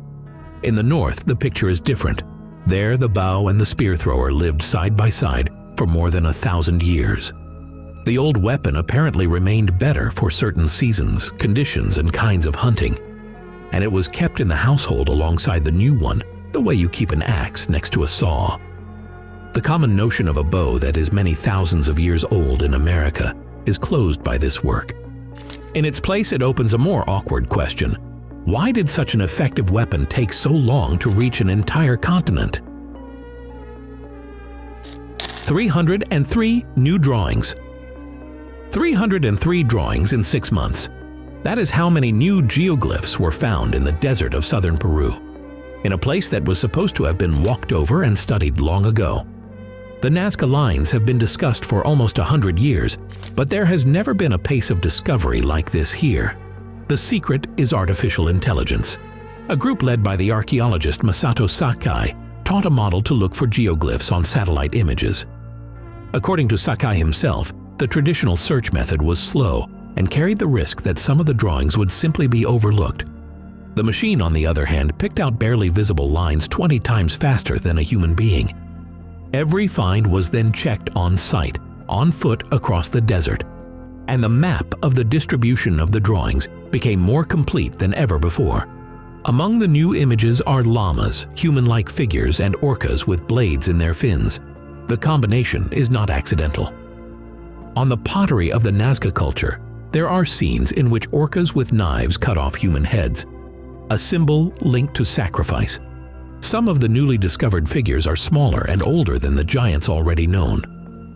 In the north, the picture is different. There, the bow and the spear thrower lived side by side for more than 1,000 years. The old weapon apparently remained better for certain seasons, conditions, and kinds of hunting, and it was kept in the household alongside the new one, the way you keep an axe next to a saw. The common notion of a bow that is many thousands of years old in America is closed by this work. In its place, it opens a more awkward question. Why did such an effective weapon take so long to reach an entire continent? 303 new drawings. 303 drawings in 6 months. That is how many new geoglyphs were found in the desert of southern Peru, in a place that was supposed to have been walked over and studied long ago. The Nazca lines have been discussed for almost 100 years, but there has never been a pace of discovery like this here. The secret is artificial intelligence. A group led by the archaeologist Masato Sakai taught a model to look for geoglyphs on satellite images. According to Sakai himself, the traditional search method was slow and carried the risk that some of the drawings would simply be overlooked. The machine, on the other hand, picked out barely visible lines 20 times faster than a human being. Every find was then checked on site, on foot across the desert, and the map of the distribution of the drawings became more complete than ever before. Among the new images are llamas, human-like figures, and orcas with blades in their fins. The combination is not accidental. On the pottery of the Nazca culture, there are scenes in which orcas with knives cut off human heads, a symbol linked to sacrifice. Some of the newly discovered figures are smaller and older than the giants already known.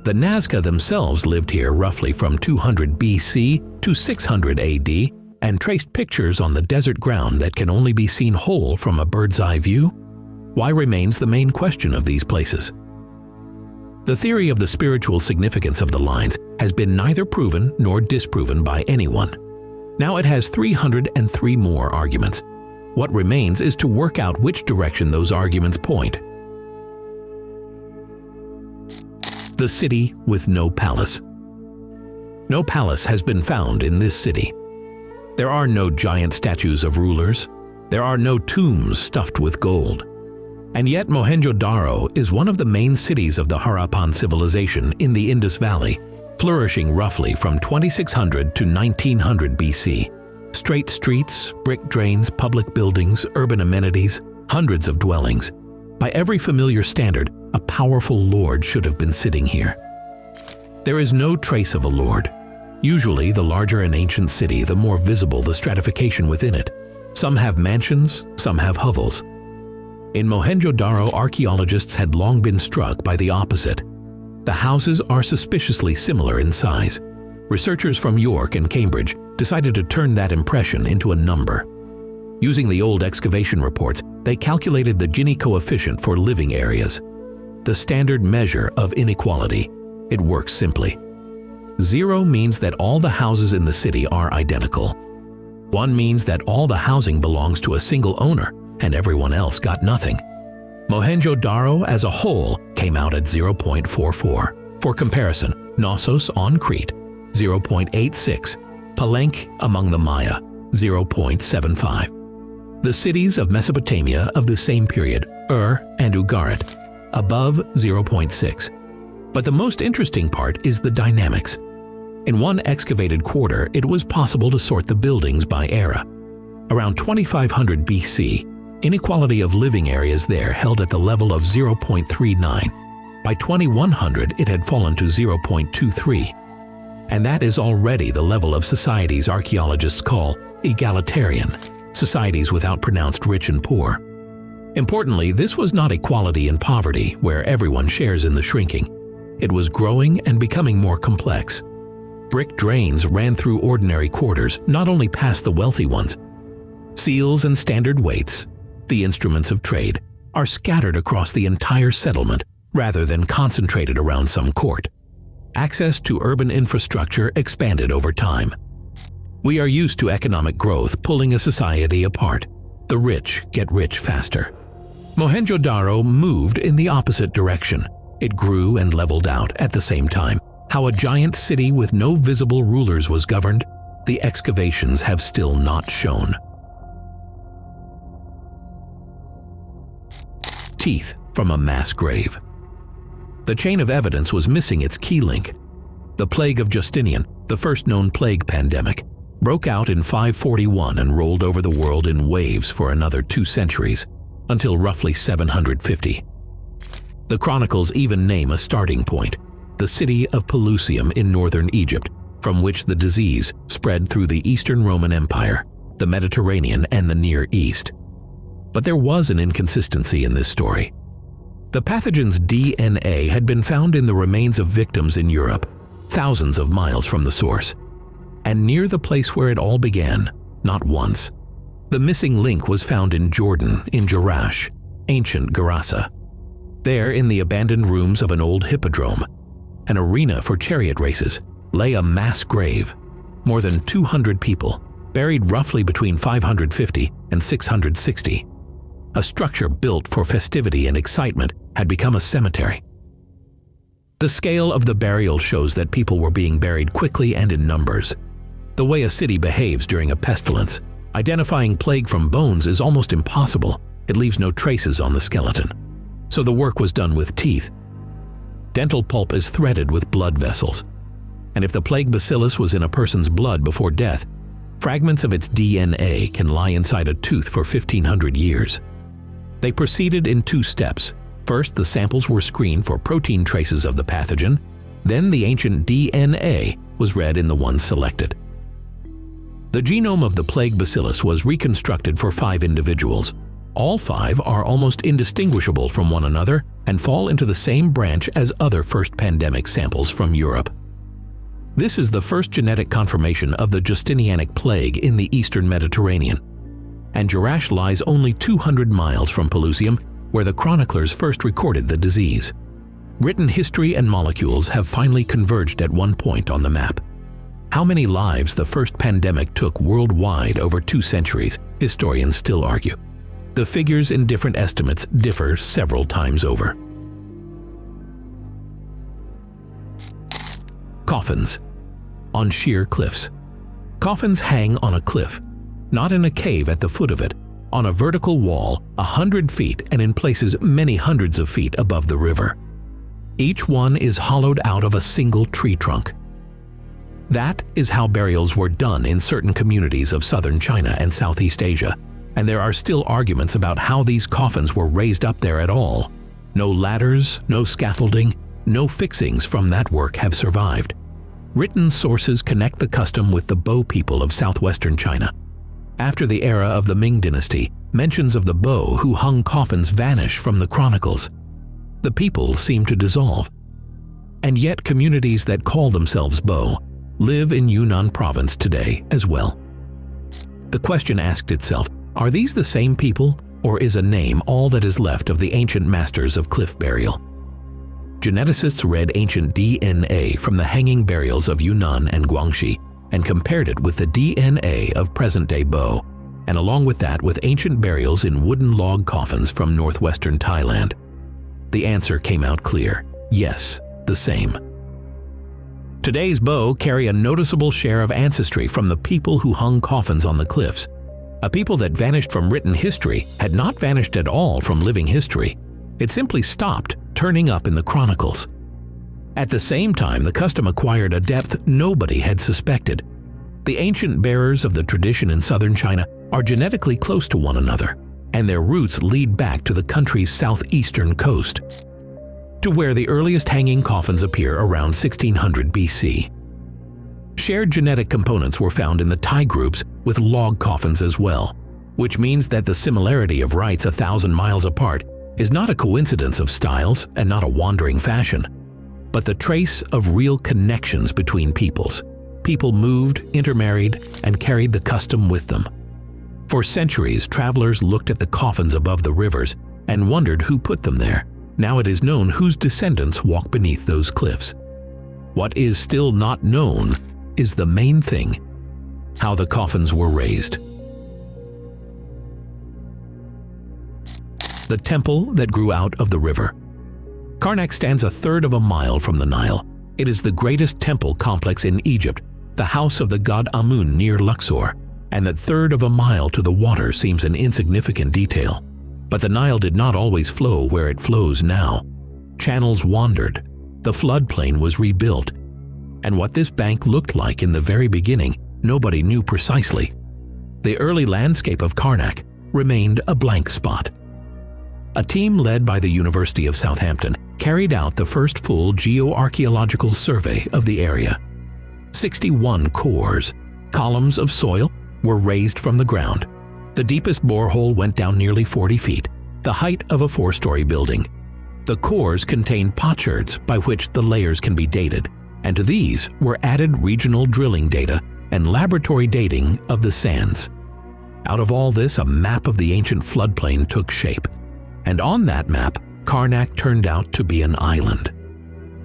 The Nazca themselves lived here roughly from 200 BC to 600 AD and traced pictures on the desert ground that can only be seen whole from a bird's eye view. Why remains the main question of these places. The theory of the spiritual significance of the lines has been neither proven nor disproven by anyone. Now it has 303 more arguments. What remains is to work out which direction those arguments point. The city with no palace. No palace has been found in this city. There are no giant statues of rulers. There are no tombs stuffed with gold. And yet Mohenjo-Daro is one of the main cities of the Harappan civilization in the Indus Valley, flourishing roughly from 2600 to 1900 BC. Straight streets, brick drains, public buildings, urban amenities, hundreds of dwellings. By every familiar standard, a powerful lord should have been sitting here. There is no trace of a lord. Usually, the larger an ancient city, the more visible the stratification within it. Some have mansions, some have hovels. In Mohenjo-Daro, archaeologists had long been struck by the opposite. The houses are suspiciously similar in size. Researchers from York and Cambridge decided to turn that impression into a number. Using the old excavation reports, they calculated the Gini coefficient for living areas, the standard measure of inequality. It works simply. 0 means that all the houses in the city are identical. 1 means that all the housing belongs to a single owner and everyone else got nothing. Mohenjo-Daro as a whole came out at 0.44. For comparison, Knossos on Crete, 0.86, Palenque among the Maya, 0.75. The cities of Mesopotamia of the same period, Ur and Ugarit, above 0.6. But the most interesting part is the dynamics. In one excavated quarter, it was possible to sort the buildings by era. Around 2500 BC, inequality of living areas there held at the level of 0.39. By 2100, it had fallen to 0.23. And that is already the level of societies archaeologists call egalitarian, societies without pronounced rich and poor. Importantly, this was not equality in poverty, where everyone shares in the shrinking. It was growing and becoming more complex. Brick drains ran through ordinary quarters, not only past the wealthy ones. Seals and standard weights, the instruments of trade, are scattered across the entire settlement rather than concentrated around some court. Access to urban infrastructure expanded over time. We are used to economic growth pulling a society apart. The rich get rich faster. Mohenjo-Daro moved in the opposite direction. It grew and leveled out at the same time. How a giant city with no visible rulers was governed, the excavations have still not shown. Teeth from a mass grave. The chain of evidence was missing its key link. The plague of Justinian, the first known plague pandemic, broke out in 541 and rolled over the world in waves for another 2 centuries, until roughly 750. The chronicles even name a starting point, the city of Pelusium in northern Egypt, from which the disease spread through the Eastern Roman Empire, the Mediterranean, and the Near East. But there was an inconsistency in this story. The pathogen's DNA had been found in the remains of victims in Europe, thousands of miles from the source, and near the place where it all began, not once. The missing link was found in Jordan, in Jerash, ancient Gerasa. There, in the abandoned rooms of an old hippodrome, an arena for chariot races, lay a mass grave. More than 200 people, buried roughly between 550 and 660. A structure built for festivity and excitement had become a cemetery. The scale of the burial shows that people were being buried quickly and in numbers. The way a city behaves during a pestilence, identifying plague from bones is almost impossible. It leaves no traces on the skeleton. So the work was done with teeth. Dental pulp is threaded with blood vessels. And if the plague bacillus was in a person's blood before death, fragments of its DNA can lie inside a tooth for 1,500 years. They proceeded in 2 steps. First, the samples were screened for protein traces of the pathogen. Then the ancient DNA was read in the ones selected. The genome of the plague bacillus was reconstructed for 5 individuals. All 5 are almost indistinguishable from one another and fall into the same branch as other first pandemic samples from Europe. This is the first genetic confirmation of the Justinianic plague in the eastern Mediterranean. And Jerash lies only 200 miles from Pelusium, where the chroniclers first recorded the disease. Written history and molecules have finally converged at one point on the map. How many lives the first pandemic took worldwide over 2 centuries, historians still argue. The figures in different estimates differ several times over. Coffins. On sheer cliffs. Coffins hang on a cliff, not in a cave at the foot of it, on a vertical wall 100 feet and in places many hundreds of feet above the river. Each one is hollowed out of a single tree trunk. That is how burials were done in certain communities of southern China and Southeast Asia, and there are still arguments about how these coffins were raised up there at all. No ladders, no scaffolding, no fixings from that work have survived. Written sources connect the custom with the Bo people of southwestern China. After the era of the Ming dynasty, mentions of the Bo who hung coffins vanish from the chronicles. The people seem to dissolve. And yet communities that call themselves Bo live in Yunnan province today as well. The question asked itself, are these the same people, or is a name all that is left of the ancient masters of cliff burial? Geneticists read ancient DNA from the hanging burials of Yunnan and Guangxi and compared it with the DNA of present-day Bo, and along with that with ancient burials in wooden log coffins from northwestern Thailand. The answer came out clear. Yes, the same. Today's Bo carry a noticeable share of ancestry from the people who hung coffins on the cliffs. A people that vanished from written history had not vanished at all from living history. It simply stopped turning up in the chronicles. At the same time, the custom acquired a depth nobody had suspected. The ancient bearers of the tradition in southern China are genetically close to one another, and their roots lead back to the country's southeastern coast, to where the earliest hanging coffins appear around 1600 BC. Shared genetic components were found in the Thai groups with log coffins as well, which means that the similarity of rites 1,000 miles apart is not a coincidence of styles and not a wandering fashion, but the trace of real connections between peoples. People moved, intermarried, and carried the custom with them. For centuries, travelers looked at the coffins above the rivers and wondered who put them there. Now it is known whose descendants walk beneath those cliffs. What is still not known is the main thing: how the coffins were raised. The temple that grew out of the river. Karnak stands a third of a mile from the Nile. It is the greatest temple complex in Egypt, the house of the god Amun near Luxor, and that third of a mile to the water seems an insignificant detail. But the Nile did not always flow where it flows now. Channels wandered, the floodplain was rebuilt, and what this bank looked like in the very beginning, nobody knew precisely. The early landscape of Karnak remained a blank spot. A team led by the University of Southampton carried out the first full geoarchaeological survey of the area. 61 cores, columns of soil, were raised from the ground. The deepest borehole went down nearly 40 feet, the height of a 4-story building. The cores contained potsherds by which the layers can be dated, and to these were added regional drilling data and laboratory dating of the sands. Out of all this, a map of the ancient floodplain took shape, and on that map, Karnak turned out to be an island.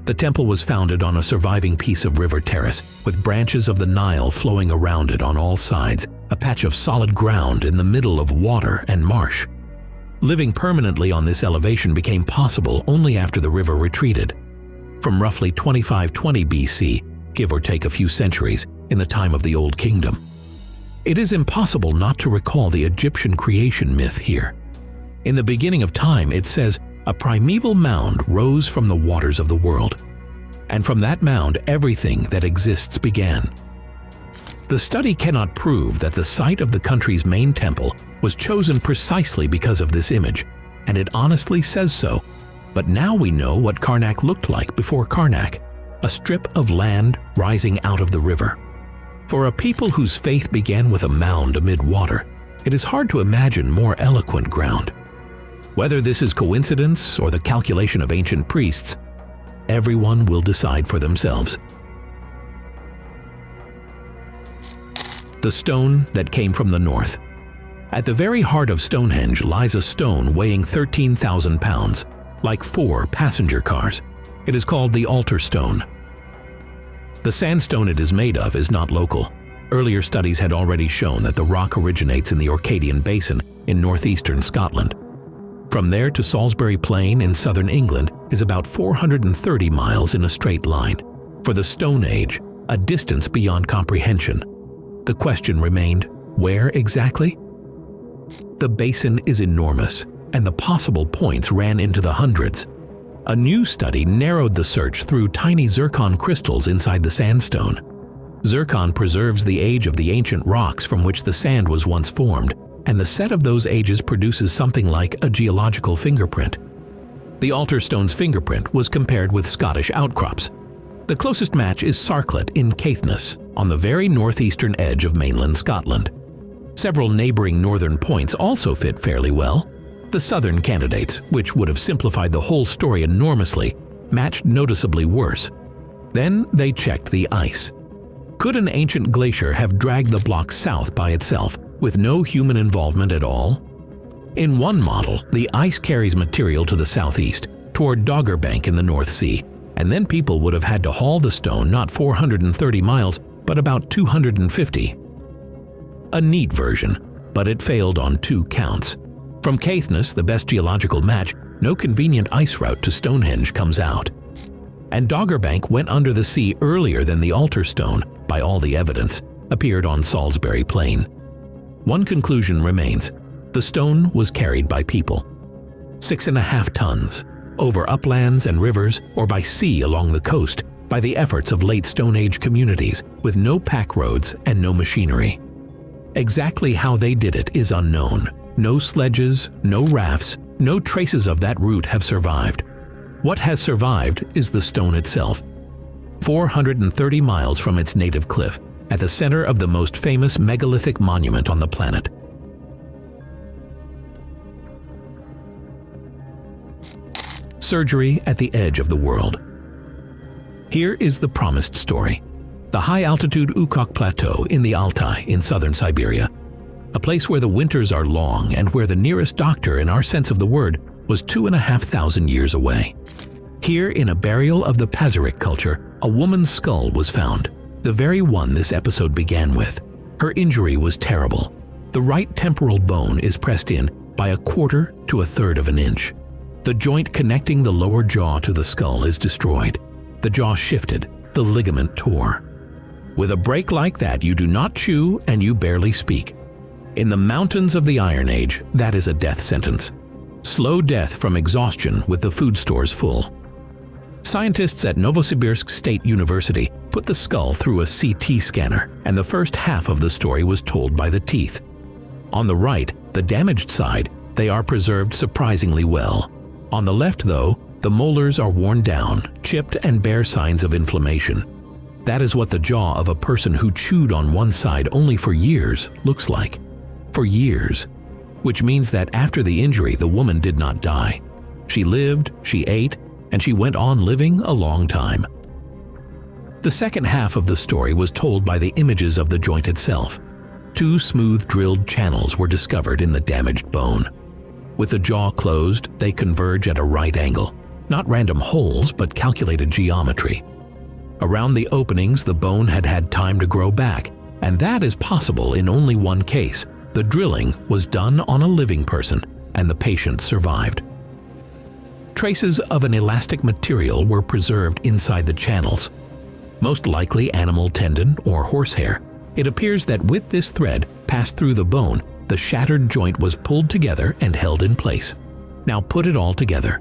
The temple was founded on a surviving piece of river terrace, with branches of the Nile flowing around it on all sides, a patch of solid ground in the middle of water and marsh. Living permanently on this elevation became possible only after the river retreated. From roughly 2520 BC, give or take a few centuries, in the time of the Old Kingdom. It is impossible not to recall the Egyptian creation myth here. In the beginning of time, it says, a primeval mound rose from the waters of the world, and from that mound everything that exists began. The study cannot prove that the site of the country's main temple was chosen precisely because of this image, and it honestly says so. But now we know what Karnak looked like before Karnak, a strip of land rising out of the river. For a people whose faith began with a mound amid water, it is hard to imagine more eloquent ground. Whether this is coincidence or the calculation of ancient priests, everyone will decide for themselves. The stone that came from the north. At the very heart of Stonehenge lies a stone weighing 13,000 pounds, like 4 passenger cars. It is called the altar stone. The sandstone it is made of is not local. Earlier studies had already shown that the rock originates in the Orcadian Basin in northeastern Scotland. From there to Salisbury Plain in southern England is about 430 miles in a straight line. For the Stone Age, a distance beyond comprehension. The question remained, where exactly? The basin is enormous, and the possible points ran into the hundreds. A new study narrowed the search through tiny zircon crystals inside the sandstone. Zircon preserves the age of the ancient rocks from which the sand was once formed, and the set of those ages produces something like a geological fingerprint. The altar stone's fingerprint was compared with Scottish outcrops. The closest match is Sarclett in Caithness, on the very northeastern edge of mainland Scotland. Several neighboring northern points also fit fairly well. The southern candidates, which would have simplified the whole story enormously, matched noticeably worse. Then they checked the ice. Could an ancient glacier have dragged the block south by itself, with no human involvement at all? In one model, the ice carries material to the southeast, toward Doggerbank in the North Sea, and then people would have had to haul the stone not 430 miles, but about 250. A neat version, but it failed on 2 counts. From Caithness, the best geological match, no convenient ice route to Stonehenge comes out. And Doggerbank went under the sea earlier than the altar stone, by all the evidence, appeared on Salisbury Plain. One conclusion remains: the stone was carried by people. 6.5 tons, over uplands and rivers, or by sea along the coast, by the efforts of late Stone Age communities with no pack roads and no machinery. Exactly how they did it is unknown. No sledges, no rafts, no traces of that route have survived. What has survived is the stone itself. 430 miles from its native cliff, at the center of the most famous megalithic monument on the planet. Surgery at the edge of the world. Here is the promised story. The high-altitude Ukok Plateau in the Altai in southern Siberia, a place where the winters are long and where the nearest doctor in our sense of the word was 2,500 years away. Here, in a burial of the Pazyryk culture, a woman's skull was found, the very one this episode began with. Her injury was terrible. The right temporal bone is pressed in by 1/4 to 1/3 of an inch. The joint connecting the lower jaw to the skull is destroyed. The jaw shifted, the ligament tore. With a break like that, you do not chew and you barely speak. In the mountains of the Iron Age, that is a death sentence. Slow death from exhaustion with the food stores full. Scientists at Novosibirsk State University put the skull through a CT scanner, and the first half of the story was told by the teeth. On the right, the damaged side, they are preserved surprisingly well. On the left, though, the molars are worn down, chipped, and bear signs of inflammation. That is what the jaw of a person who chewed on one side only for years looks like. For years. Which means that after the injury, the woman did not die. She lived, she ate, and she went on living a long time. The second half of the story was told by the images of the joint itself. 2 smooth drilled channels were discovered in the damaged bone. With the jaw closed, they converge at a right angle. Not random holes, but calculated geometry. Around the openings, the bone had had time to grow back, and that is possible in only one case. The drilling was done on a living person, and the patient survived. Traces of an elastic material were preserved inside the channels. Most likely animal tendon or horsehair. It appears that with this thread passed through the bone, the shattered joint was pulled together and held in place. Now put it all together.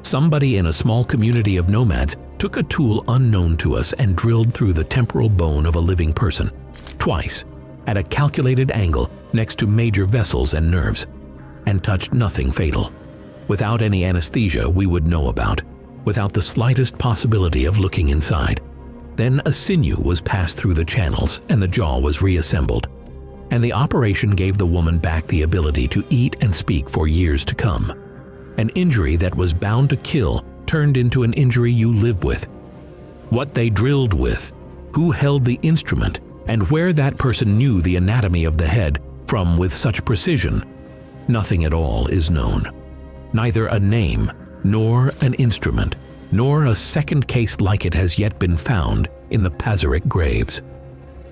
Somebody in a small community of nomads took a tool unknown to us and drilled through the temporal bone of a living person, twice, at a calculated angle next to major vessels and nerves, and touched nothing fatal. Without any anesthesia we would know about, without the slightest possibility of looking inside. Then a sinew was passed through the channels and the jaw was reassembled. And the operation gave the woman back the ability to eat and speak for years to come. An injury that was bound to kill turned into an injury you live with. What they drilled with, who held the instrument, and where that person knew the anatomy of the head from with such precision, nothing at all is known. Neither a name, nor an instrument, nor a second case like it has yet been found in the Pazyryk graves.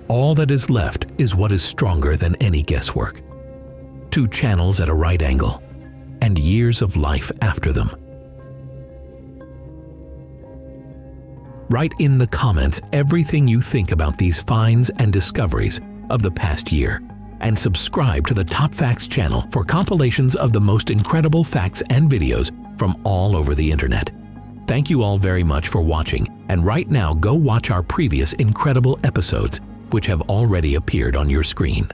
All that is left is what is stronger than any guesswork. 2 channels at a right angle, and years of life after them. Write in the comments everything you think about these finds and discoveries of the past year, and subscribe to the TopFacts channel for compilations of the most incredible facts and videos from all over the internet. Thank you all very much for watching, and right now go watch our previous incredible episodes, which have already appeared on your screen.